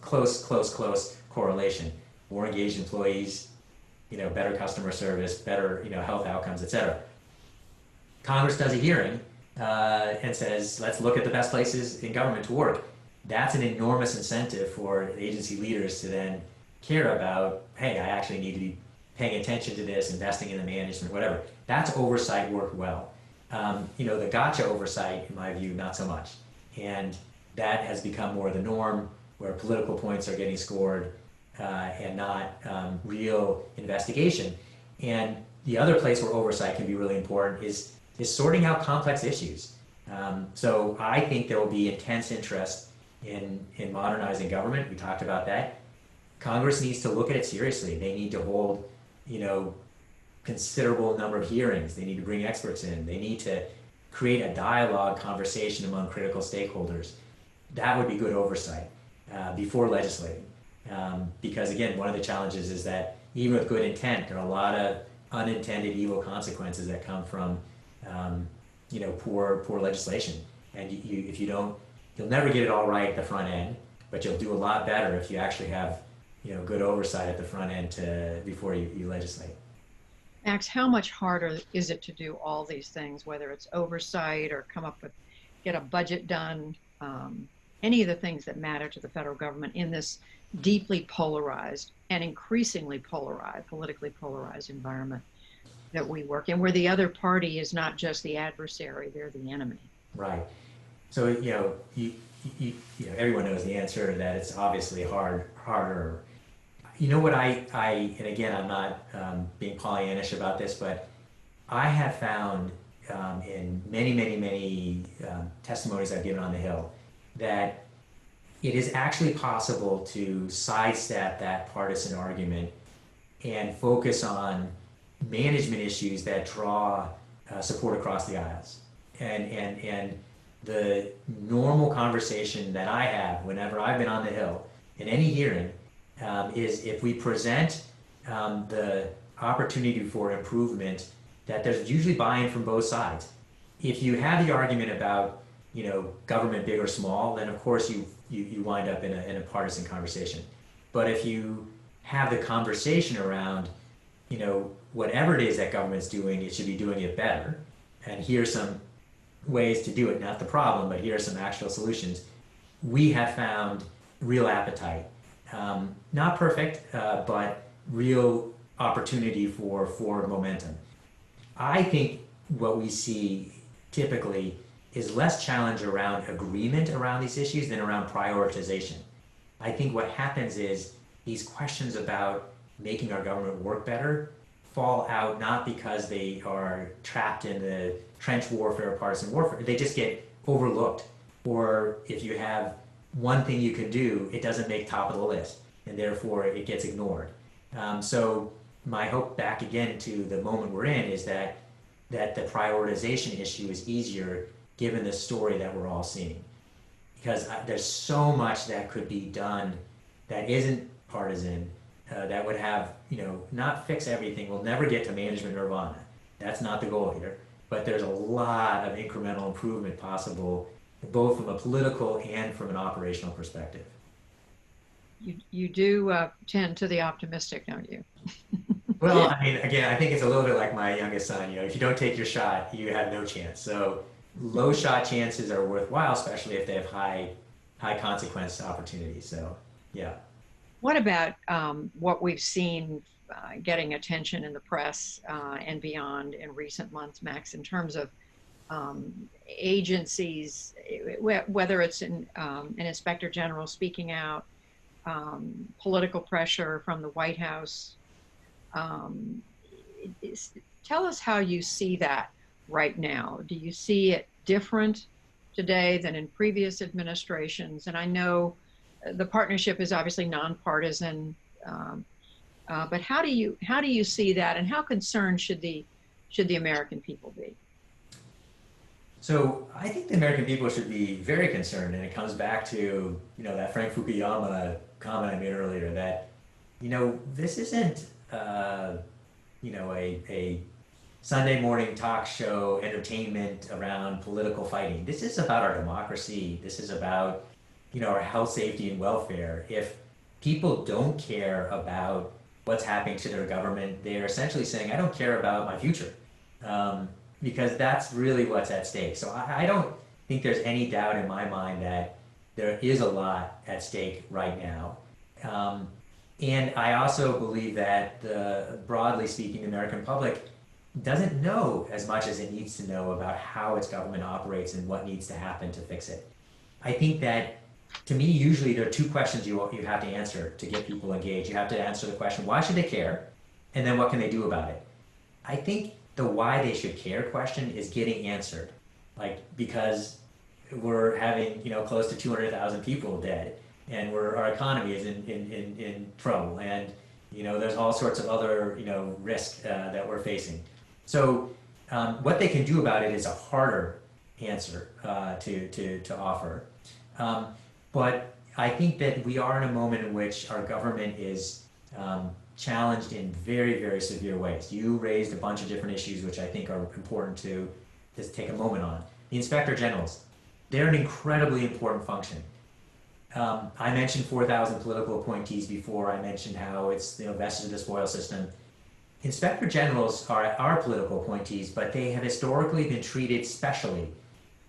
correlation. More engaged employees, better customer service, better, health outcomes, et cetera. Congress does a hearing and says, let's look at the best places in government to work. That's an enormous incentive for agency leaders to then care about, hey, I actually need to be paying attention to this, investing in the management, whatever. That's oversight worked well. The gotcha oversight, in my view, not so much. And that has become more the norm, where political points are getting scored and not real investigation. And the other place where oversight can be really important is sorting out complex issues. So I think there will be intense interest in modernizing government. We talked about that. Congress needs to look at it seriously. They need to hold, considerable number of hearings. They need to bring experts in. They need to create a dialogue, conversation among critical stakeholders. That would be good oversight before legislating. Because again, one of the challenges is that even with good intent, there are a lot of unintended evil consequences that come from, poor legislation. And if you don't, you'll never get it all right at the front end, but you'll do a lot better if you actually have, good oversight at the front end before you legislate. Max, how much harder is it to do all these things, whether it's oversight or get a budget done, any of the things that matter to the federal government in this deeply polarized and increasingly politically polarized environment that we work in, where the other party is not just the adversary, they're the enemy? Right. So, everyone knows the answer, that it's obviously harder. What and again, I'm not being Pollyannish about this, but I have found in many testimonies I've given on the Hill that it is actually possible to sidestep that partisan argument and focus on management issues that draw support across the aisles. And the normal conversation that I have whenever I've been on the Hill in any hearing is if we present the opportunity for improvement, that there's usually buy-in from both sides. If you have the argument about government big or small, then of course you wind up in a partisan conversation. But if you have the conversation around whatever it is that government's doing, it should be doing it better, and here's some ways to do it, not the problem, but here are some actual solutions, we have found real appetite. Not perfect, but real opportunity for forward momentum. I think what we see typically is less challenge around agreement around these issues than around prioritization. I think what happens is these questions about making our government work better fall out not because they are trapped in the trench warfare or partisan warfare, they just get overlooked. Or if you have one thing you can do, it doesn't make top of the list, and therefore it gets ignored. So my hope, back again to the moment we're in, is that the prioritization issue is easier given the story that we're all seeing. Because there's so much that could be done that isn't partisan, that would have, not fix everything. We'll never get to management nirvana. That's not the goal here. But there's a lot of incremental improvement possible, both from a political and from an operational perspective. You do tend to the optimistic, don't you? Well, I mean, again, I think it's a little bit like my youngest son. If you don't take your shot, you have no chance. So low shot chances are worthwhile, especially if they have high consequence opportunities. So, yeah. What about what we've seen getting attention in the press and beyond in recent months, Max, in terms of agencies, whether it's an inspector general speaking out, political pressure from the White House? Tell us how you see that right now. Do you see it different today than in previous administrations. And I know the partnership is obviously nonpartisan, but how do you see that, and how concerned should the American people be? So I think the American people should be very concerned, and it comes back to, that Frank Fukuyama comment I made earlier that, this isn't, a Sunday morning talk show entertainment around political fighting. This is about our democracy. This is about, our health, safety, and welfare. If people don't care about what's happening to their government, they're essentially saying, I don't care about my future. Because that's really what's at stake. So I don't think there's any doubt in my mind that there is a lot at stake right now. And I also believe that, broadly speaking, the American public doesn't know as much as it needs to know about how its government operates and what needs to happen to fix it. I think that, to me, usually there are two questions you have to answer to get people engaged. You have to answer the question, why should they care? And then what can they do about it? I think the why they should care question is getting answered, because we're having close to 200,000 people dead, and our economy is in trouble, and there's all sorts of other risk that we're facing. So what they can do about it is a harder answer to offer, but I think that we are in a moment in which our government is challenged in very, very severe ways. You raised a bunch of different issues which I think are important to just take a moment on. The Inspector Generals, they're an incredibly important function. I mentioned 4,000 political appointees before. I mentioned how it's vested in the spoil system. Inspector Generals are political appointees, but they have historically been treated specially,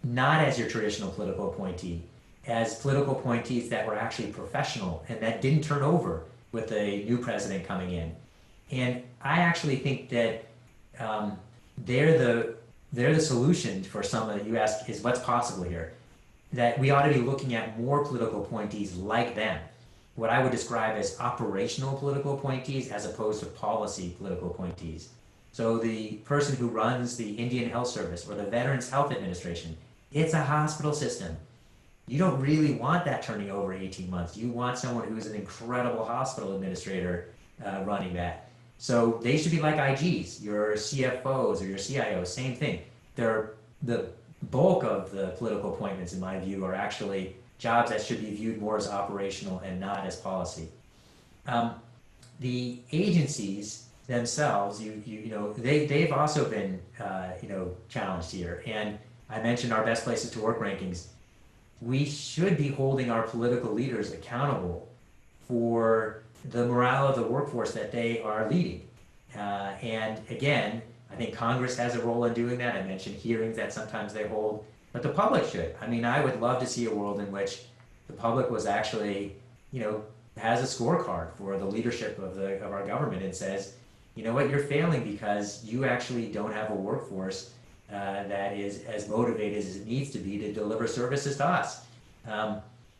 not as your traditional political appointee, as political appointees that were actually professional and that didn't turn over with a new president coming in. And I actually think that they're the solution for some of that you ask is what's possible here. That we ought to be looking at more political appointees like them, what I would describe as operational political appointees as opposed to policy political appointees. So the person who runs the Indian Health Service or the Veterans Health Administration, it's a hospital system. You don't really want that turning over 18 months. You want someone who's an incredible hospital administrator running that. So they should be like IGs, your CFOs or your CIOs, same thing. They're the bulk of the political appointments, in my view, are actually jobs that should be viewed more as operational and not as policy. The agencies themselves, they've also been, challenged here. And I mentioned our best places to work rankings. We should be holding our political leaders accountable for the morale of the workforce that they are leading. And again, I think Congress has a role in doing that. I mentioned hearings that sometimes they hold, but the public should. I mean, I would love to see a world in which the public was actually, has a scorecard for the leadership of our government and says, you know what, you're failing because you actually don't have a workforce that is as motivated as it needs to be to deliver services to us.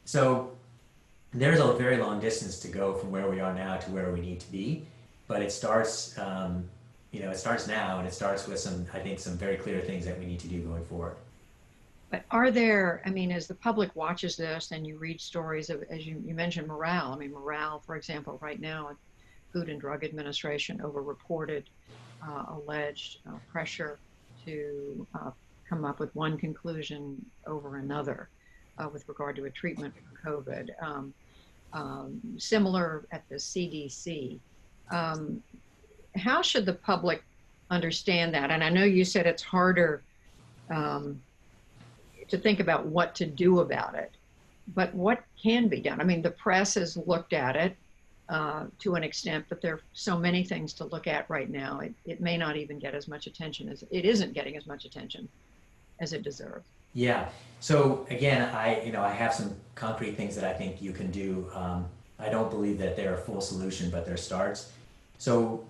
So there's a very long distance to go from where we are now to where we need to be, but it starts, it starts now, and it starts with some very clear things that we need to do going forward. But are there, as the public watches this and you read stories of, as you mentioned, morale. Morale, for example, right now, Food and Drug Administration overreported alleged pressure to come up with one conclusion over another with regard to a treatment for COVID. Similar at the CDC. How should the public understand that? And I know you said it's harder to think about what to do about it, but what can be done? The press has looked at it to an extent, but there are so many things to look at right now. It may not even get as much attention as it isn't getting as much attention as it deserves. Yeah. So again, I have some concrete things that I think you can do. I don't believe that they're a full solution, but they're starts. So,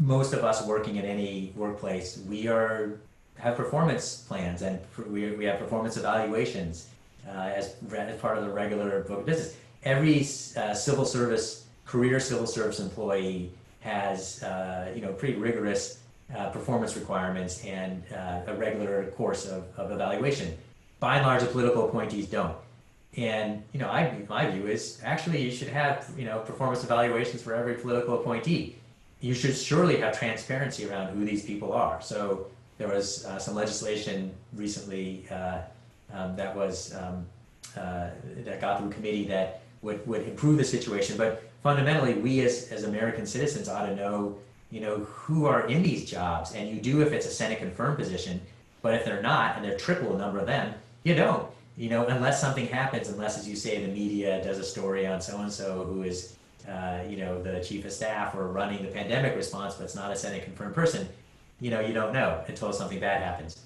most of us working at any workplace, we have performance plans and we have performance evaluations as part of the regular book of business. Every career civil service employee has, pretty rigorous performance requirements and a regular course of evaluation. by and large, the political appointees don't. And, my view is actually you should have, performance evaluations for every political appointee. You should surely have transparency around who these people are. So there was some legislation recently that got through committee that would improve the situation. But fundamentally, we as American citizens ought to know, who are in these jobs. And you do if it's a Senate confirmed position. But if they're not, and they're triple the number of them, you don't. Unless something happens, unless, as you say, the media does a story on so-and-so who is, the chief of staff or running the pandemic response, but it's not a Senate confirmed person, you don't know until something bad happens.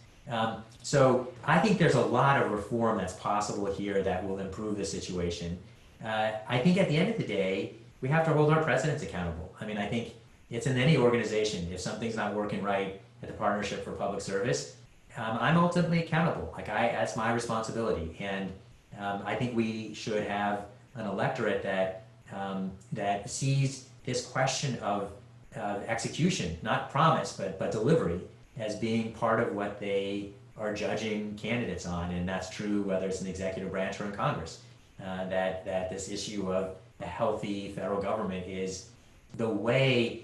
So I think there's a lot of reform that's possible here that will improve the situation. I think at the end of the day, we have to hold our presidents accountable. I mean, I think it's in any organization. If something's not working right at the Partnership for Public Service, I'm ultimately accountable. That's my responsibility. And I think we should have an electorate that sees this question of execution, not promise, but delivery, as being part of what they are judging candidates on. And that's true whether it's in the executive branch or in Congress. That this issue of a healthy federal government is the way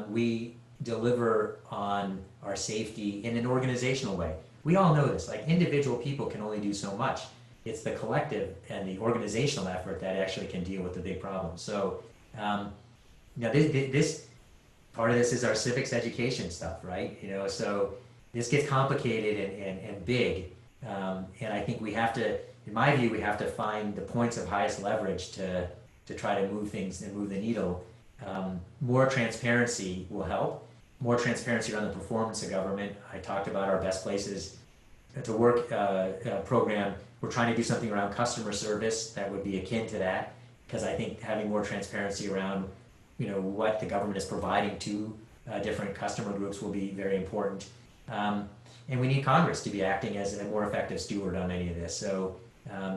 we deliver on our safety in an organizational way. We all know this. Individual people can only do so much. It's the collective and the organizational effort that actually can deal with the big problems. So, this part of this is our civics education stuff, right? So this gets complicated and big, and I think we have to, in my view, we have to find the points of highest leverage to try to move things and move the needle. More transparency will help. More transparency around the performance of government. I talked about our Best Places to Work program. We're trying to do something around customer service that would be akin to that, because I think having more transparency around what the government is providing to different customer groups will be very important. And we need Congress to be acting as a more effective steward on any of this. So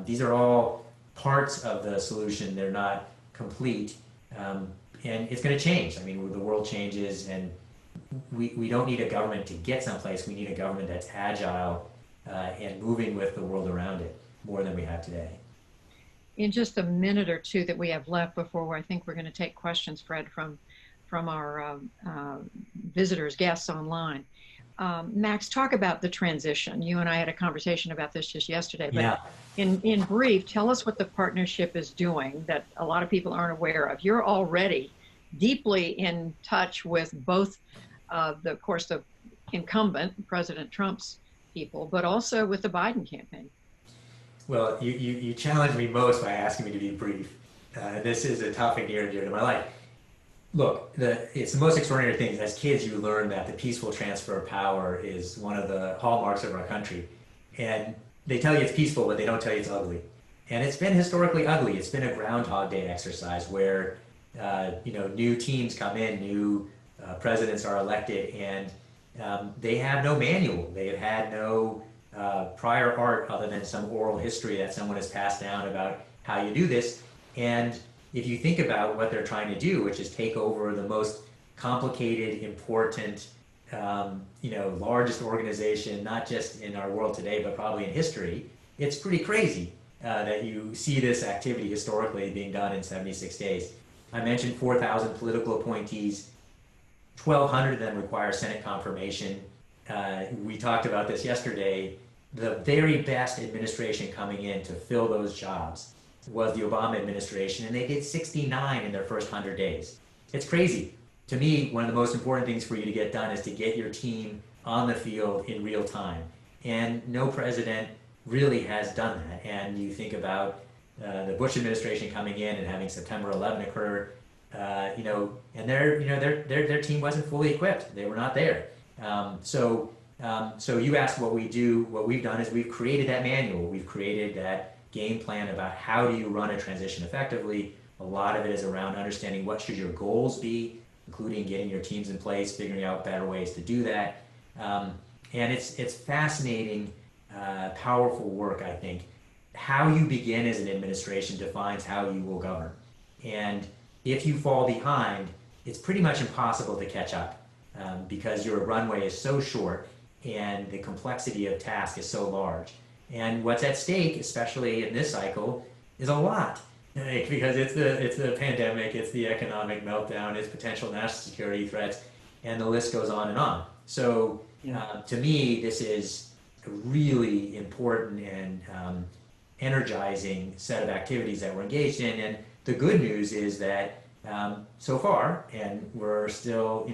these are all parts of the solution. They're not complete. And it's going to change. I mean, the world changes, and we don't need a government to get someplace. We need a government that's agile and moving with the world around it more than we have today. In just a minute or two that we have left before I think we're going to take questions, Fred, from our visitors, guests online. Max, talk about the transition. You and I had a conversation about this just yesterday, but in brief, tell us what the partnership is doing that a lot of people aren't aware of. You're already deeply in touch with both, of course, the incumbent, President Trump's people, but also with the Biden campaign. Well, you challenged me most by asking me to be brief. This is a topic near and dear to my life. Look, it's the most extraordinary thing. As kids, you learn that the peaceful transfer of power is one of the hallmarks of our country. And they tell you it's peaceful, but they don't tell you it's ugly. And it's been historically ugly. It's been a Groundhog Day exercise where, new teams come in, new presidents are elected, and they have no manual. They have had no prior art other than some oral history that someone has passed down about how you do this. And if you think about what they're trying to do, which is take over the most complicated, important, largest organization, not just in our world today, but probably in history, it's pretty crazy that you see this activity historically being done in 76 days. I mentioned 4,000 political appointees. 1,200 of them require Senate confirmation. We talked about this yesterday. The very best administration coming in to fill those jobs was the Obama administration, and they did 69 in their first 100 days. It's crazy. To me, one of the most important things for you to get done is to get your team on the field in real time. And no president really has done that. And you think about the Bush administration coming in and having September 11 occur, and their team wasn't fully equipped. They were not there. So you asked what we do. What we've done is we've created that manual. We've created that game plan about how do you run a transition effectively. A lot of it is around understanding what should your goals be, including getting your teams in place, figuring out better ways to do that. And it's fascinating, powerful work, I think. How you begin as an administration defines how you will govern. And if you fall behind, it's pretty much impossible to catch up because your runway is so short and the complexity of task is so large. And what's at stake, especially in this cycle, is a lot. Because it's the pandemic, it's the economic meltdown, it's potential national security threats, and the list goes on and on. So to me, this is a really important and energizing set of activities that we're engaged in. And the good news is that so far, and we're still,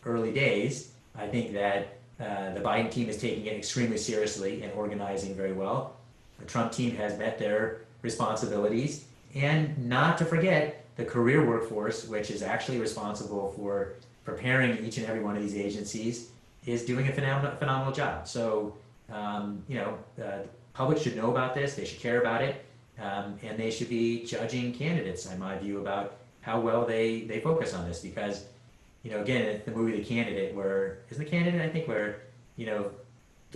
early days, I think that the Biden team is taking it extremely seriously and organizing very well. The Trump team has met their responsibilities, and not to forget the career workforce, which is actually responsible for preparing each and every one of these agencies, is doing a phenomenal job. So, the public should know about this, they should care about it, and they should be judging candidates, in my view, about how well they focus on this. Because, again, the movie The Candidate, where the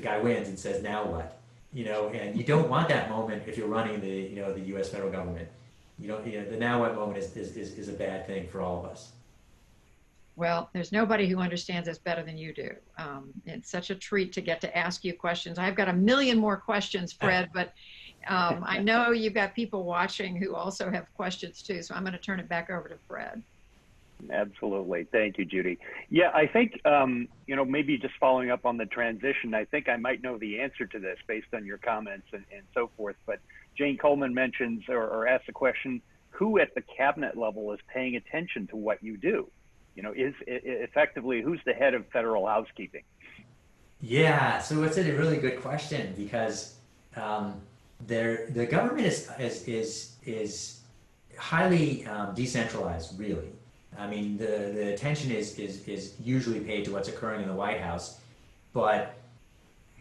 guy wins and says, now what? And you don't want that moment if you're running the U.S. federal government. The now what moment is a bad thing for all of us. Well, there's nobody who understands this better than you do. It's such a treat to get to ask you questions. I've got a million more questions, Fred, but I know you've got people watching who also have questions too, so I'm going to turn it back over to Fred. Absolutely. Thank you, Judy. Yeah, I think, maybe just following up on the transition, I think I might know the answer to this based on your comments and so forth. But Jane Coleman mentions or asks a question, who at the cabinet level is paying attention to what you do? Is effectively, who's the head of federal housekeeping? Yeah, so it's a really good question, because the government is highly decentralized, really. I mean, the attention is usually paid to what's occurring in the White House, but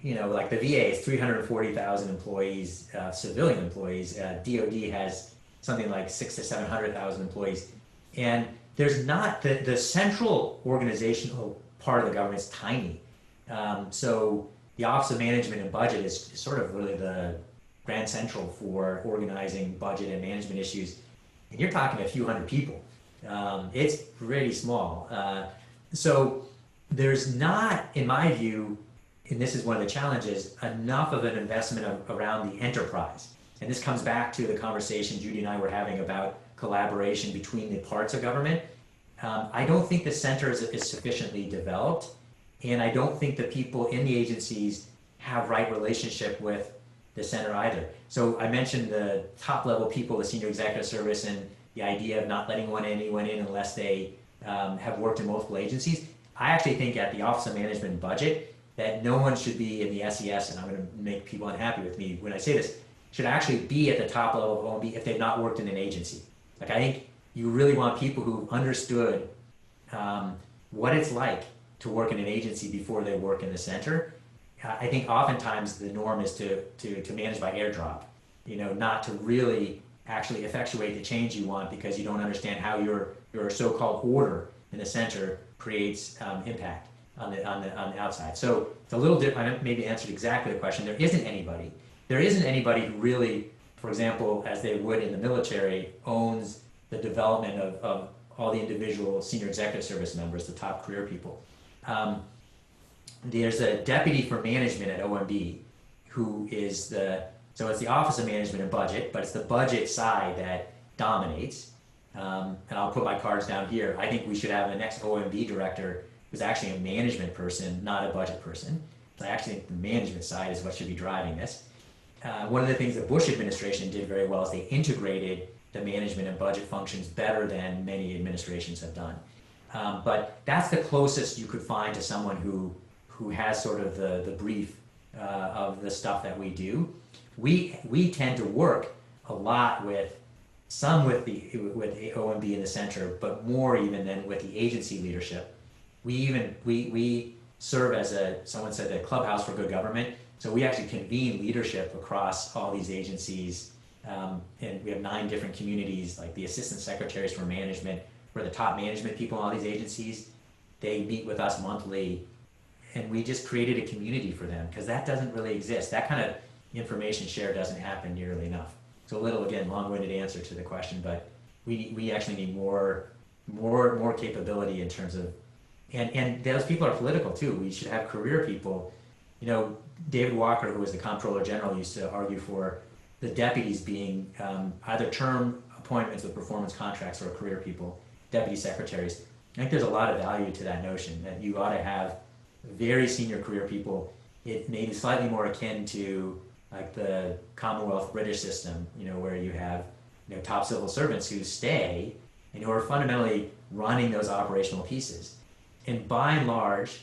like the VA is 340,000 employees, civilian employees. DoD has something like 600,000 to 700,000 employees, and there's not the central organizational part of the government is tiny. So the Office of Management and Budget is sort of really the grand central for organizing budget and management issues, and you're talking a few hundred people. It's pretty small. So there's not, in my view, and this is one of the challenges, enough of an investment around the enterprise. And this comes back to the conversation Judy and I were having about collaboration between the parts of government. I don't think the center is sufficiently developed, and I don't think the people in the agencies have right relationship with the center either. So I mentioned the top level people, the senior executive service, and the idea of not letting anyone in unless they have worked in multiple agencies. I actually think at the Office of Management and Budget that no one should be in the SES, and I'm going to make people unhappy with me when I say this, should actually be at the top level of OMB if they've not worked in an agency. Like, I think you really want people who understood what it's like to work in an agency before they work in the center. I think oftentimes the norm is to manage by airdrop, not to really actually effectuate the change you want, because you don't understand how your so-called order in the center creates impact on the outside. So it's a little different. I maybe answered exactly the question. There isn't anybody who really, for example, as they would in the military, owns the development of all the individual senior executive service members, the top career people. There's a deputy for management at OMB who is so it's the Office of Management and Budget, but it's the budget side that dominates. And I'll put my cards down here. I think we should have the next OMB director who's actually a management person, not a budget person. So I actually think the management side is what should be driving this. One of the things the Bush administration did very well is they integrated the management and budget functions better than many administrations have done. But that's the closest you could find to someone who has sort of the brief of the stuff that we do. We tend to work a lot with the OMB in the center, but more even than with the agency leadership. We serve as someone said, the clubhouse for good government. So we actually convene leadership across all these agencies, and we have 9 different communities, like the assistant secretaries for management, who are the top management people in all these agencies. They meet with us monthly, and we just created a community for them, because that doesn't really exist. That kind of information share doesn't happen nearly enough. So a little, again, long-winded answer to the question, but we actually need more capability in terms of, and those people are political too. We should have career people David Walker, who was the Comptroller General, used to argue for the deputies being either term appointments with performance contracts or career people, deputy secretaries. I think there's a lot of value to that notion that you ought to have very senior career people. It may be slightly more akin to like the Commonwealth British system, where you have top civil servants who stay and who are fundamentally running those operational pieces. And by and large,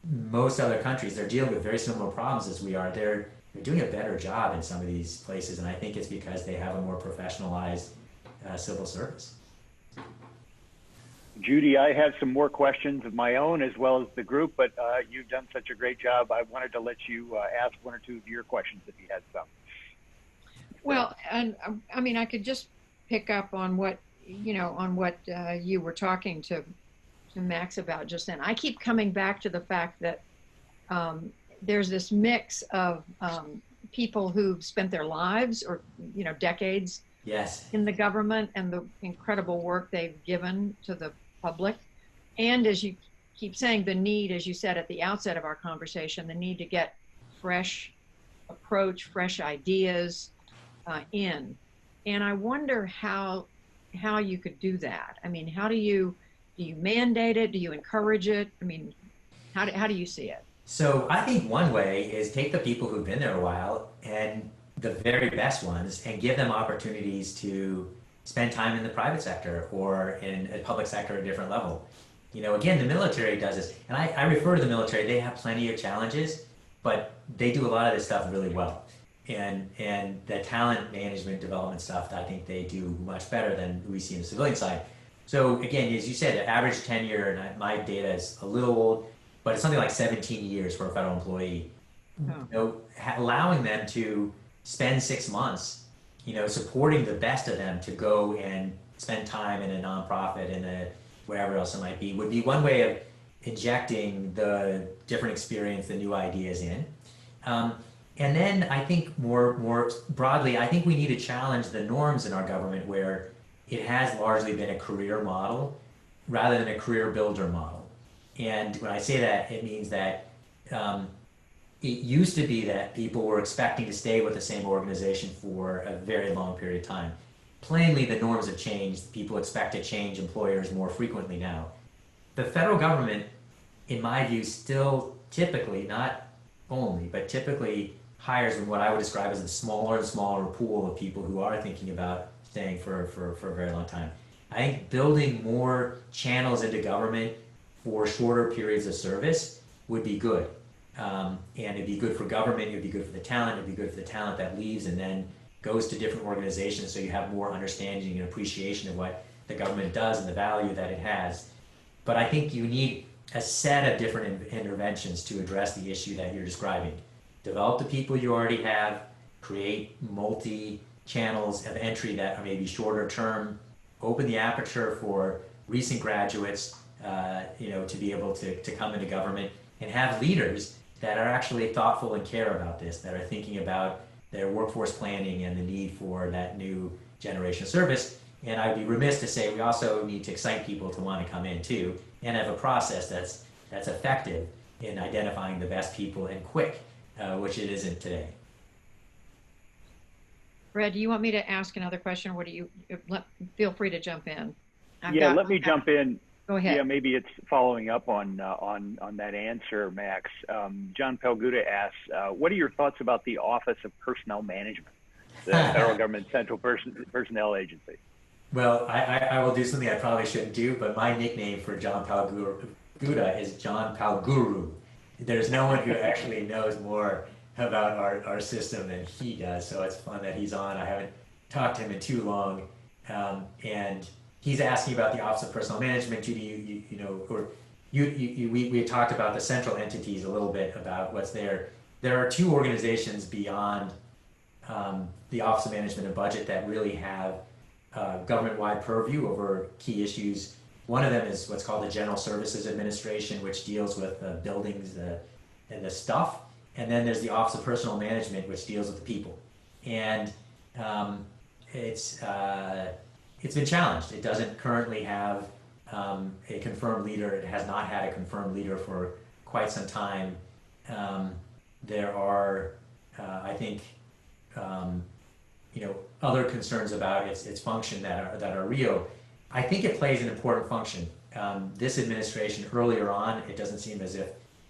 most other countries, they're dealing with very similar problems as we are. They're doing a better job in some of these places, and I think it's because they have a more professionalized civil service. Judy, I have some more questions of my own as well as the group, but you've done such a great job. I wanted to let you ask one or two of your questions if you had some. Well, and I mean, I could just pick up on what, you were talking to Max about just then. I keep coming back to the fact that there's this mix of people who've spent their lives or, decades Yes. in the government and the incredible work they've given to the public. And as you keep saying, the need, as you said at the outset of our conversation, the need to get fresh approach, fresh ideas in. And I wonder how you could do that. I mean, do you mandate it? Do you encourage it? I mean, how do you see it? So I think one way is take the people who've been there a while and the very best ones and give them opportunities to spend time in the private sector or in a public sector at a different level. Again, the military does this, and I refer to the military. They have plenty of challenges, but they do a lot of this stuff really well. And the talent management development stuff, I think they do much better than we see in the civilian side. So again, as you said, the average tenure, and my data is a little old, but it's something like 17 years for a federal employee. Allowing them to spend 6 months, supporting the best of them to go and spend time in a nonprofit and wherever else it might be, would be one way of injecting the different experience, the new ideas in. And then I think more broadly, I think we need to challenge the norms in our government where it has largely been a career model rather than a career builder model. And when I say that, it means that it used to be that people were expecting to stay with the same organization for a very long period of time. Plainly, the norms have changed. People expect to change employers more frequently now. The federal government, in my view, still typically, not only, but typically hires in what I would describe as a smaller and smaller pool of people who are thinking about staying for a very long time. I think building more channels into government for shorter periods of service would be good. And it'd be good for government, it'd be good for the talent, it'd be good for the talent that leaves and then goes to different organizations so you have more understanding and appreciation of what the government does and the value that it has. But I think you need a set of different interventions to address the issue that you're describing. Develop the people you already have, create multi-channels of entry that are maybe shorter term, open the aperture for recent graduates to be able to come into government, and have leaders that are actually thoughtful and care about this, that are thinking about their workforce planning and the need for that new generation of service. And I'd be remiss to say we also need to excite people to want to come in too, and have a process that's effective in identifying the best people and quick, which it isn't today. Fred, do you want me to ask another question, or feel free to jump in? Let me jump in. Go ahead. Yeah, maybe it's following up on that answer, Max. John Palguda asks, what are your thoughts about the Office of Personnel Management, the federal government central personnel agency? Well, I will do something I probably shouldn't do, but my nickname for John Palguda is John Palguru. There's no one who actually knows more about our system than he does, so it's fun that he's on. I haven't talked to him in too long, and he's asking about the Office of Personnel Management. Judy, we had talked about the central entities a little bit about what's there. There are two organizations beyond the Office of Management and Budget that really have government-wide purview over key issues. One of them is what's called the General Services Administration, which deals with the buildings and the stuff. And then there's the Office of Personnel Management, which deals with the people. And it's been challenged. It doesn't currently have a confirmed leader. It has not had a confirmed leader for quite some time. there are, I think, other concerns about its function that are real. I think it plays an important function. This administration, earlier on, it doesn't seem as if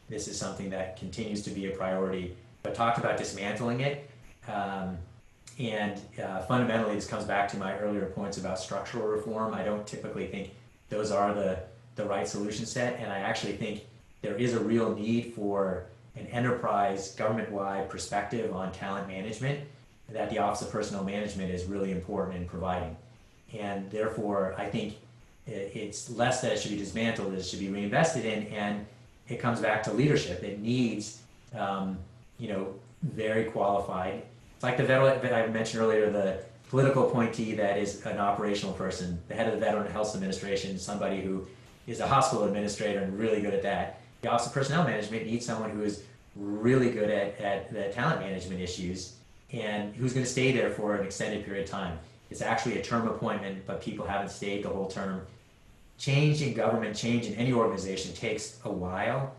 this is something that continues to be a priority, but talked about dismantling it. Fundamentally, this comes back to my earlier points about structural reform. I don't typically think those are the right solution set, and I actually think there is a real need for an enterprise, government-wide perspective on talent management that the Office of Personnel Management is really important in providing. And therefore, I think it's less that it should be dismantled, it should be reinvested in, and it comes back to leadership. It needs, very qualified. It's like the veteran that I mentioned earlier, the political appointee that is an operational person, the head of the Veteran Health Administration, somebody who is a hospital administrator and really good at that. The Office of Personnel Management needs someone who is really good at the talent management issues and who's going to stay there for an extended period of time. It's actually a term appointment, but people haven't stayed the whole term. Change in government, change in any organization takes a while,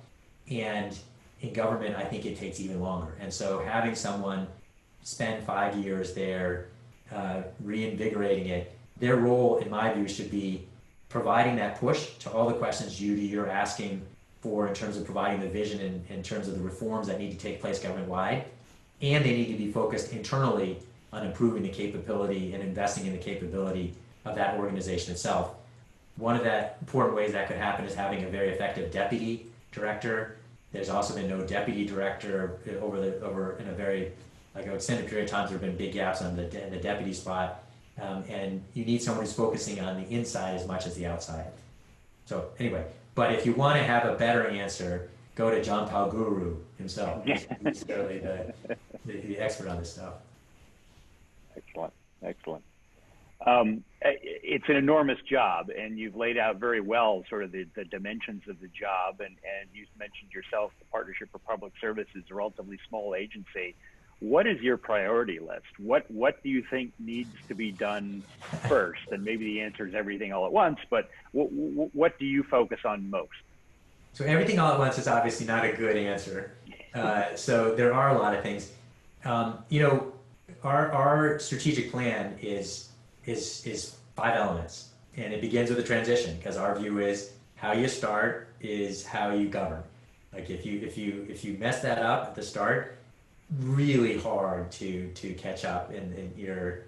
and in government, I think it takes even longer. And so having someone spend 5 years there, reinvigorating it, their role, in my view, should be providing that push to all the questions, Judy, you're asking for in terms of providing the vision in terms of the reforms that need to take place government-wide, and they need to be focused internally on improving the capability and investing in the capability of that organization itself. One of the important ways that could happen is having a very effective deputy director. There's also been no deputy director over in a very extended period of time. There have been big gaps on the deputy spot, and you need someone who's focusing on the inside as much as the outside. So anyway, but if you want to have a better answer, go to John Palguru himself. He's really the expert on this stuff. Excellent. It's an enormous job, and you've laid out very well sort of the dimensions of the job, and you mentioned yourself the Partnership for Public Service is a relatively small agency. What is your priority list? What do you think needs to be done first? And maybe the answer is everything all at once, but what do you focus on most? So everything all at once is obviously not a good answer. So there are a lot of things. Our strategic plan is 5 elements, and it begins with a transition, because our view is how you start is how you govern. Like if you mess that up at the start, really hard to catch up, and you're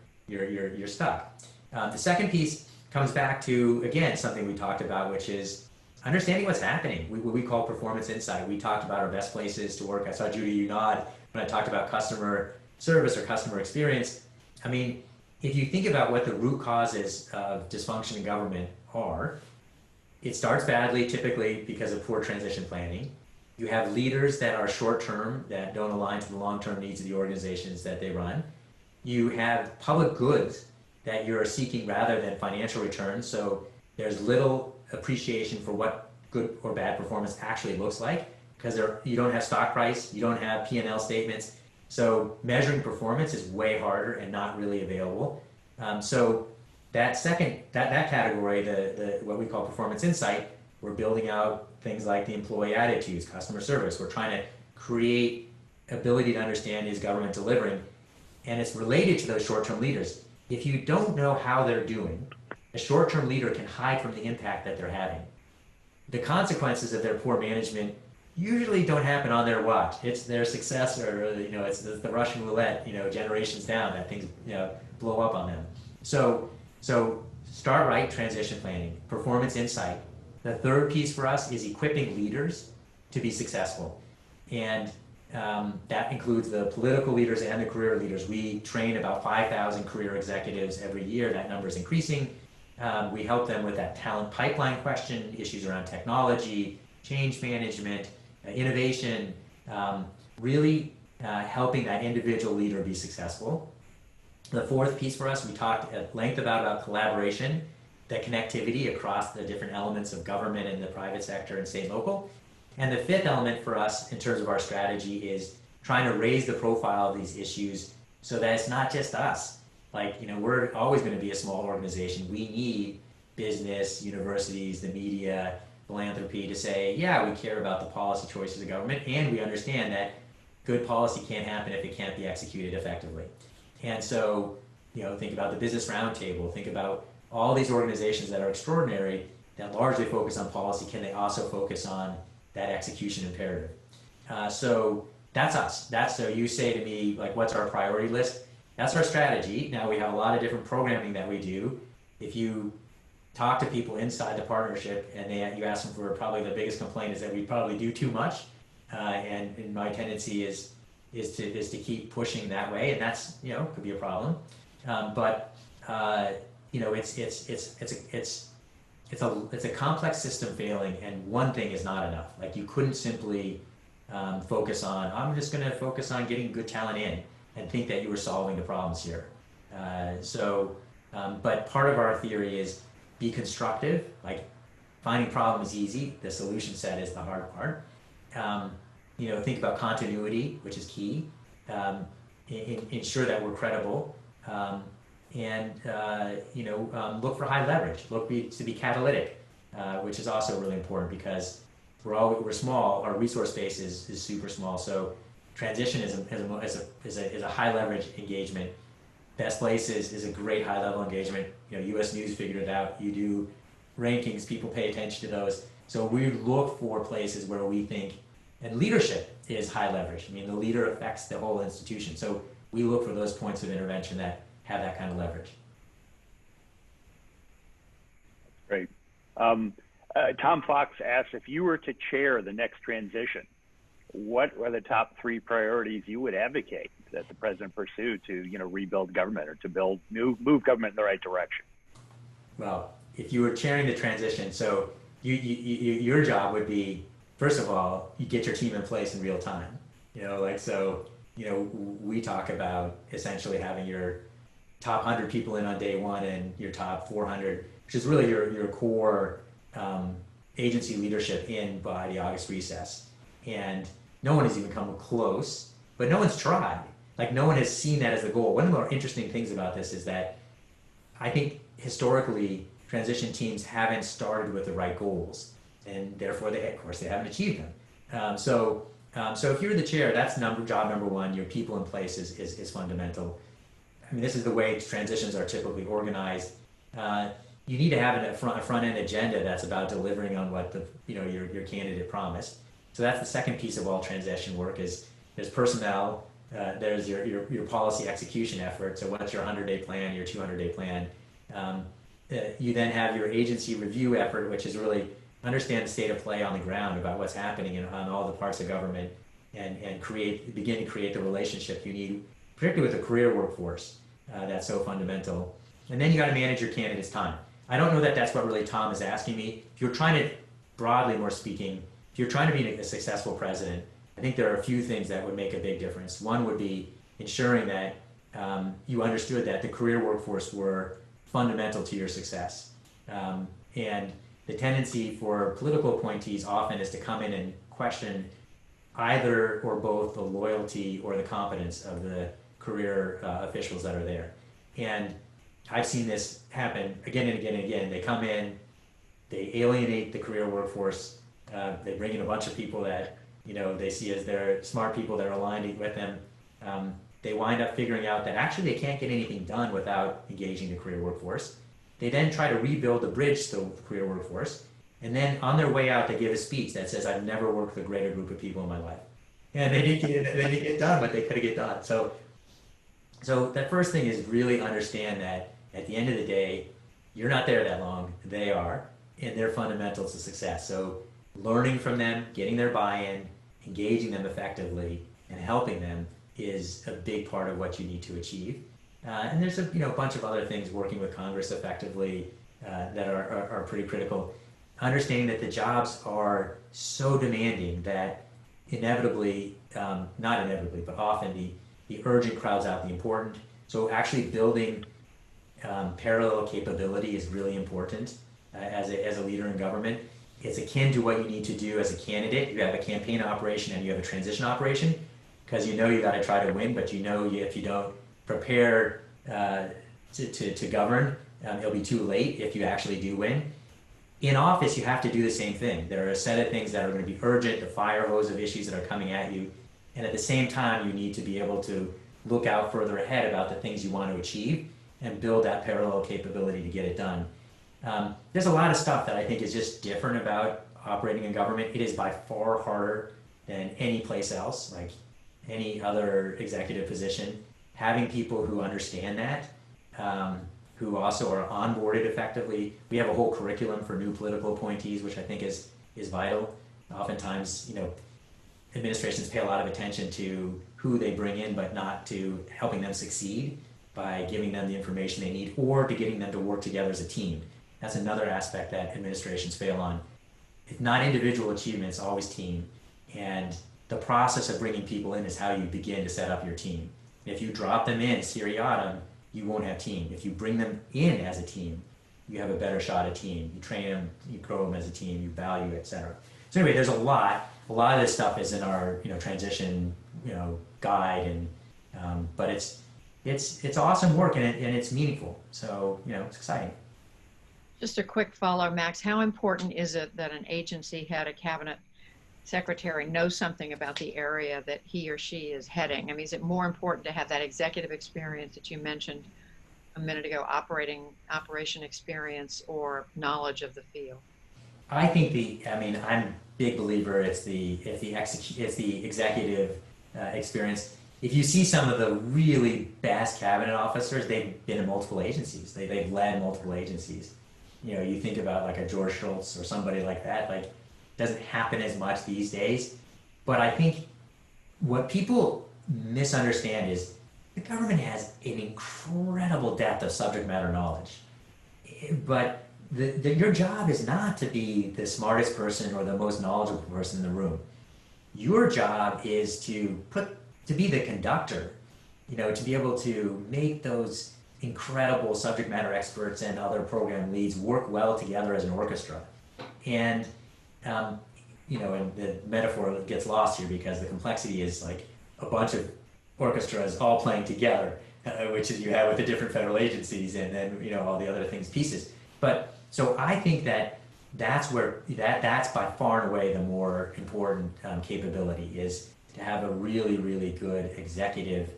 stuck. The second piece comes back to, again, something we talked about, which is understanding what's happening. What we call performance insight. We talked about our best places to work. I saw Judy, you nod when I talked about customer service or customer experience. I mean, if you think about what the root causes of dysfunction in government are, it starts badly, typically because of poor transition planning. You have leaders that are short-term, that don't align to the long-term needs of the organizations that they run. You have public goods that you're seeking rather than financial returns. So there's little appreciation for what good or bad performance actually looks like, because you don't have stock price, you don't have P&L statements. So measuring performance is way harder and not really available. So that category, the what we call performance insight, we're building out things like the employee attitudes, customer service. We're trying to create ability to understand, is government delivering? And it's related to those short-term leaders. If you don't know how they're doing, a short-term leader can hide from the impact that they're having. The consequences of their poor management usually don't happen on their watch. It's their successor, it's the Russian roulette, generations down that things, blow up on them. So start right, transition planning, performance insight. The third piece for us is equipping leaders to be successful. And that includes the political leaders and the career leaders. We train about 5,000 career executives every year. That number is increasing. We help them with that talent pipeline question, issues around technology, change management, innovation, really helping that individual leader be successful. The fourth piece for us, we talked at length about collaboration, the connectivity across the different elements of government and the private sector and state and local. And the fifth element for us in terms of our strategy is trying to raise the profile of these issues so that it's not just us. We're always going to be a small organization. We need business, universities, the media, philanthropy to say, yeah, we care about the policy choices of government, and we understand that good policy can't happen if it can't be executed effectively. And so, think about the Business Roundtable, think about all these organizations that are extraordinary that largely focus on policy. Can they also focus on that execution imperative? So that's us. So you say to me, like, what's our priority list? That's our strategy. Now we have a lot of different programming that we do. If you talk to people inside the partnership and you ask them for, probably the biggest complaint is that we probably do too much. And my tendency is to keep pushing that way, and that's could be a problem. But it's a complex system failing, and one thing is not enough. Like, you couldn't simply focus on, I'm just going to focus on getting good talent in and think that you were solving the problems here. But part of our theory is be constructive. Like, finding problems is easy. The solution set is the hard part. Think about continuity, which is key. Ensure that we're credible. Look for high leverage. Look to be catalytic, which is also really important because we're small. Our resource base is super small. So transition is a high leverage engagement. Best Places is a great high level engagement. U.S. News figured it out. You do rankings, people pay attention to those. So we look for places where we think, and leadership is high leverage. I mean, the leader affects the whole institution. So we look for those points of intervention that have that kind of leverage. Great. Tom Fox asks, if you were to chair the next transition, what are the top 3 priorities you would advocate that the president pursue to, rebuild government or to move government in the right direction? Well, if you were chairing the transition, so your job would be, first of all, you get your team in place in real time. We talk about essentially having your top 100 people in on day one and your top 400, which is really your core agency leadership in by the August recess. And no one has even come close, but no one's tried. Like, no one has seen that as the goal. One of the more interesting things about this is that I think historically transition teams haven't started with the right goals, and therefore they haven't achieved them. So if you're the chair, that's job number 1. Your people in place is fundamental. I mean, this is the way transitions are typically organized. You need to have a front end agenda that's about delivering on what your candidate promised. So that's the second piece of all transition work. Is there's personnel, there's your policy execution effort. So what's your 100-day plan, your 200-day plan? You then have your agency review effort, which is really understand the state of play on the ground about what's happening on all the parts of government, and begin to create the relationship you need, particularly with the career workforce. That's so fundamental. And then you got to manage your candidate's time. I don't know that that's what really Tom is asking me. If you're trying to, broadly more speaking, if you're trying to be a successful president, I think there are a few things that would make a big difference. One would be ensuring that you understood that the career workforce were fundamental to your success. And the tendency for political appointees often is to come in and question either or both the loyalty or the competence of the career officials that are there. And I've seen this happen again and again and again. They come in, they alienate the career workforce, they bring in a bunch of people that they see as their smart people that are aligned with them. They wind up figuring out that actually they can't get anything done without engaging the career workforce. They then try to rebuild the bridge to the career workforce. And then on their way out, they give a speech that says, I've never worked with a greater group of people in my life. And they didn't get done what they could have get done. So that first thing is really understand that at the end of the day, you're not there that long, they are, and they're fundamental to success. So learning from them, getting their buy-in, engaging them effectively, and helping them is a big part of what you need to achieve. And there's a bunch of other things, working with Congress effectively that are pretty critical. Understanding that the jobs are so demanding that inevitably, not inevitably, but often the urgent crowds out the important. So actually building parallel capability is really important as a leader in government. It's akin to what you need to do as a candidate. You have a campaign operation and you have a transition operation, because you got to try to win, but if you don't prepare to govern, it'll be too late if you actually do win. in office, you have to do the same thing. There are a set of things that are going to be urgent, the fire hose of issues that are coming at you. And at the same time, you need to be able to look out further ahead about the things you want to achieve and build that parallel capability to get it done. There's a lot of stuff that I think is just different about operating in government. It is by far harder than any place else, like any other executive position. Having people who understand that, who also are onboarded effectively. We have a whole curriculum for new political appointees, which I think is vital. Oftentimes, administrations pay a lot of attention to who they bring in, but not to helping them succeed by giving them the information they need or to getting them to work together as a team. That's another aspect that administrations fail on. It's not individual achievements, always team. And the process of bringing people in is how you begin to set up your team. If you drop them in seriatim, you won't have team. If you bring them in as a team, you have a better shot at team. You train them, you grow them as a team, you value, etc. So anyway, there's a lot. A lot of this stuff is in our transition guide, and but it's awesome work and it's meaningful. So it's exciting. Just a quick follow, Max. How important is it that an agency head, a cabinet secretary, knows something about the area that he or she is heading? I mean, is it more important to have that executive experience that you mentioned a minute ago, operation experience, or knowledge of the field? I think I'm a big believer it's the executive experience. If you see some of the really best cabinet officers, they've been in multiple agencies. They've led multiple agencies. You think about like a George Shultz or somebody like that. Like, doesn't happen as much these days. But I think what people misunderstand is the government has an incredible depth of subject matter knowledge. But your job is not to be the smartest person or the most knowledgeable person in the room. Your job is to be the conductor, to be able to make those incredible subject matter experts and other program leads work well together as an orchestra. And and the metaphor gets lost here because the complexity is like a bunch of orchestras all playing together, which is you have with the different federal agencies and then all the other things pieces. But so I think that's where that's by far and away the more important capability is to have a really, really good executive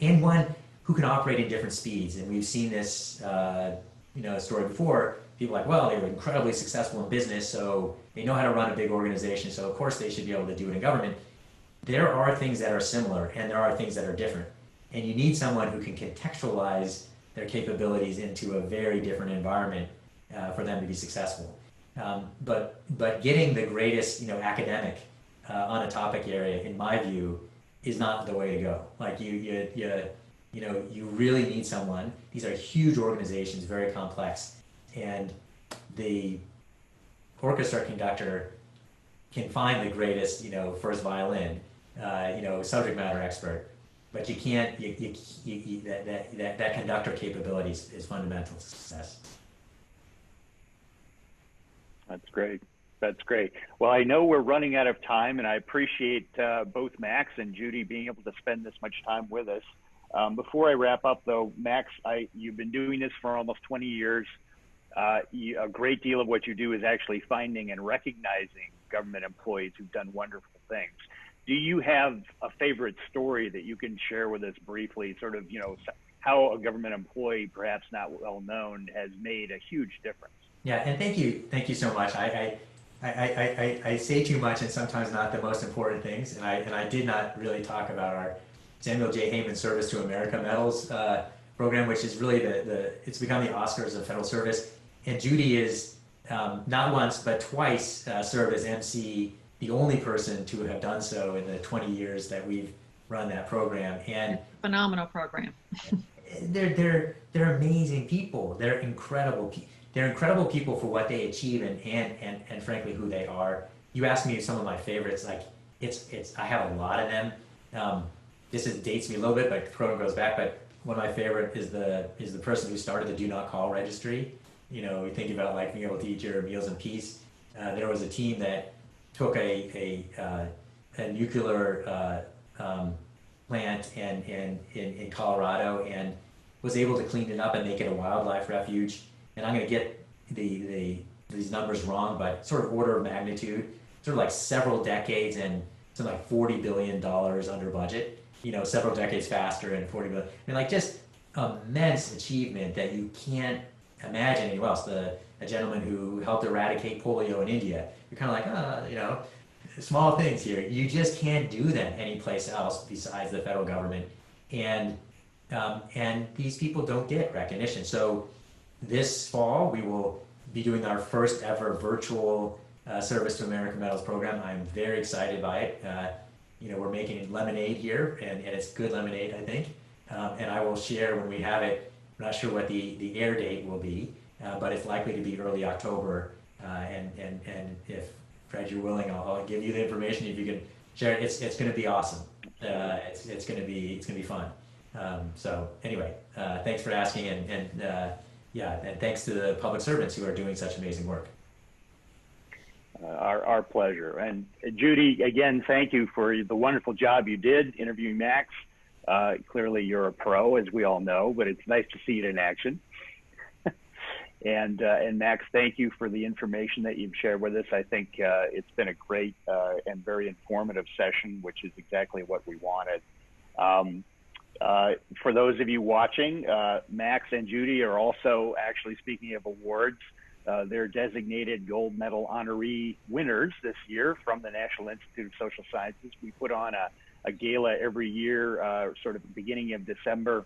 and one who can operate in different speeds. And we've seen this story before. People are like, well, they were incredibly successful in business, so they know how to run a big organization, so of course they should be able to do it in government. There are things that are similar and there are things that are different. And you need someone who can contextualize their capabilities into a very different environment for them to be successful. But getting the greatest academic on a topic area, in my view, is not the way to go. Like you really need someone. These are huge organizations, very complex, and the orchestra conductor can find the greatest, first violin, subject matter expert, but you can't. That conductor capability is fundamental to success. That's great. That's great. Well, I know we're running out of time, and I appreciate both Max and Judy being able to spend this much time with us. Before I wrap up, though, Max, you've been doing this for almost 20 years. A great deal of what you do is actually finding and recognizing government employees who've done wonderful things. Do you have a favorite story that you can share with us briefly, sort of, how a government employee, perhaps not well known, has made a huge difference? Yeah, and thank you so much. I say too much and sometimes not the most important things, and I did not really talk about our Samuel J. Heyman Service to America Medals program, which is really it's become the Oscars of federal service. And Judy is not once but twice served as MC, the only person to have done so in the 20 years that we've run that program. And phenomenal program. They're amazing people. They're incredible people. They're incredible people for what they achieve and frankly who they are. You asked me some of my favorites. Like I have a lot of them. This dates me a little bit, but the program goes back. But one of my favorite is the person who started the Do Not Call registry. You think about like being able to eat your meals in peace. There was a team that took a nuclear plant in Colorado and was able to clean it up and make it a wildlife refuge. And I'm going to get the these numbers wrong, but sort of order of magnitude, sort of like several decades and something like $40 billion under budget, several decades faster and 40 billion. I mean, like just immense achievement that you can't imagine anywhere else. A gentleman who helped eradicate polio in India, you're kind of like, small things here. You just can't do them anyplace else besides the federal government. And these people don't get recognition. So this fall, we will be doing our first ever virtual Service to American Medals program. I'm very excited by it. We're making lemonade here, and it's good lemonade, I think. And I will share when we have it. I'm not sure what the air date will be, but it's likely to be early October. And if Fred, you're willing, I'll give you the information if you can share it. It's going to be awesome. It's going to be fun. So anyway, thanks for asking, and thanks to the public servants who are doing such amazing work. Our pleasure. And Judy, again, thank you for the wonderful job you did interviewing Max. Clearly you're a pro, as we all know, but it's nice to see it in action. And Max, thank you for the information that you've shared with us. I think it's been a great and very informative session, which is exactly what we wanted. For those of you watching, Max and Judy are also, actually, speaking of awards, they're designated gold medal honoree winners this year from the National Institute of Social Sciences. We put on a gala every year, sort of the beginning of December,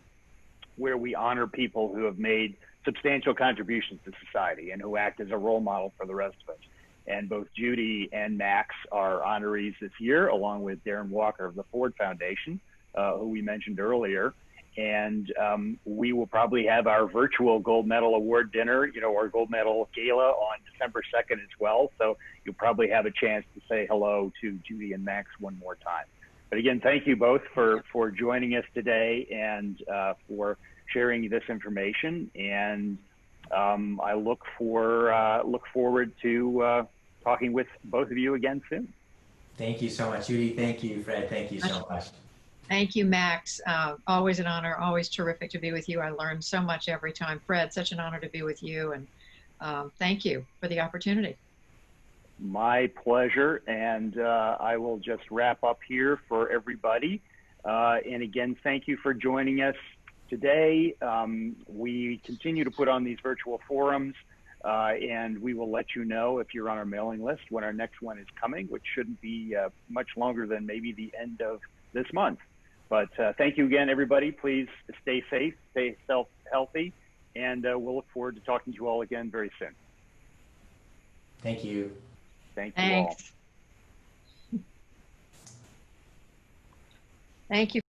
where we honor people who have made substantial contributions to society and who act as a role model for the rest of us. And both Judy and Max are honorees this year, along with Darren Walker of the Ford Foundation, who we mentioned earlier. And we will probably have our virtual gold medal award dinner, our gold medal gala on December 2nd as well. So you'll probably have a chance to say hello to Judy and Max one more time. But again, thank you both for joining us today and for sharing this information. And I look forward to talking with both of you again soon. Thank you so much, Judy. Thank you, Fred. Thank you so much. Thank you, Max. Always an honor, always terrific to be with you. I learn so much every time. Fred, such an honor to be with you, and thank you for the opportunity. My pleasure, and I will just wrap up here for everybody. And again, thank you for joining us today. We continue to put on these virtual forums, and we will let you know if you're on our mailing list when our next one is coming, which shouldn't be much longer than maybe the end of this month. But thank you again, everybody. Please stay safe, stay healthy, and we'll look forward to talking to you all again very soon. Thank you. Thank you all. Thank you.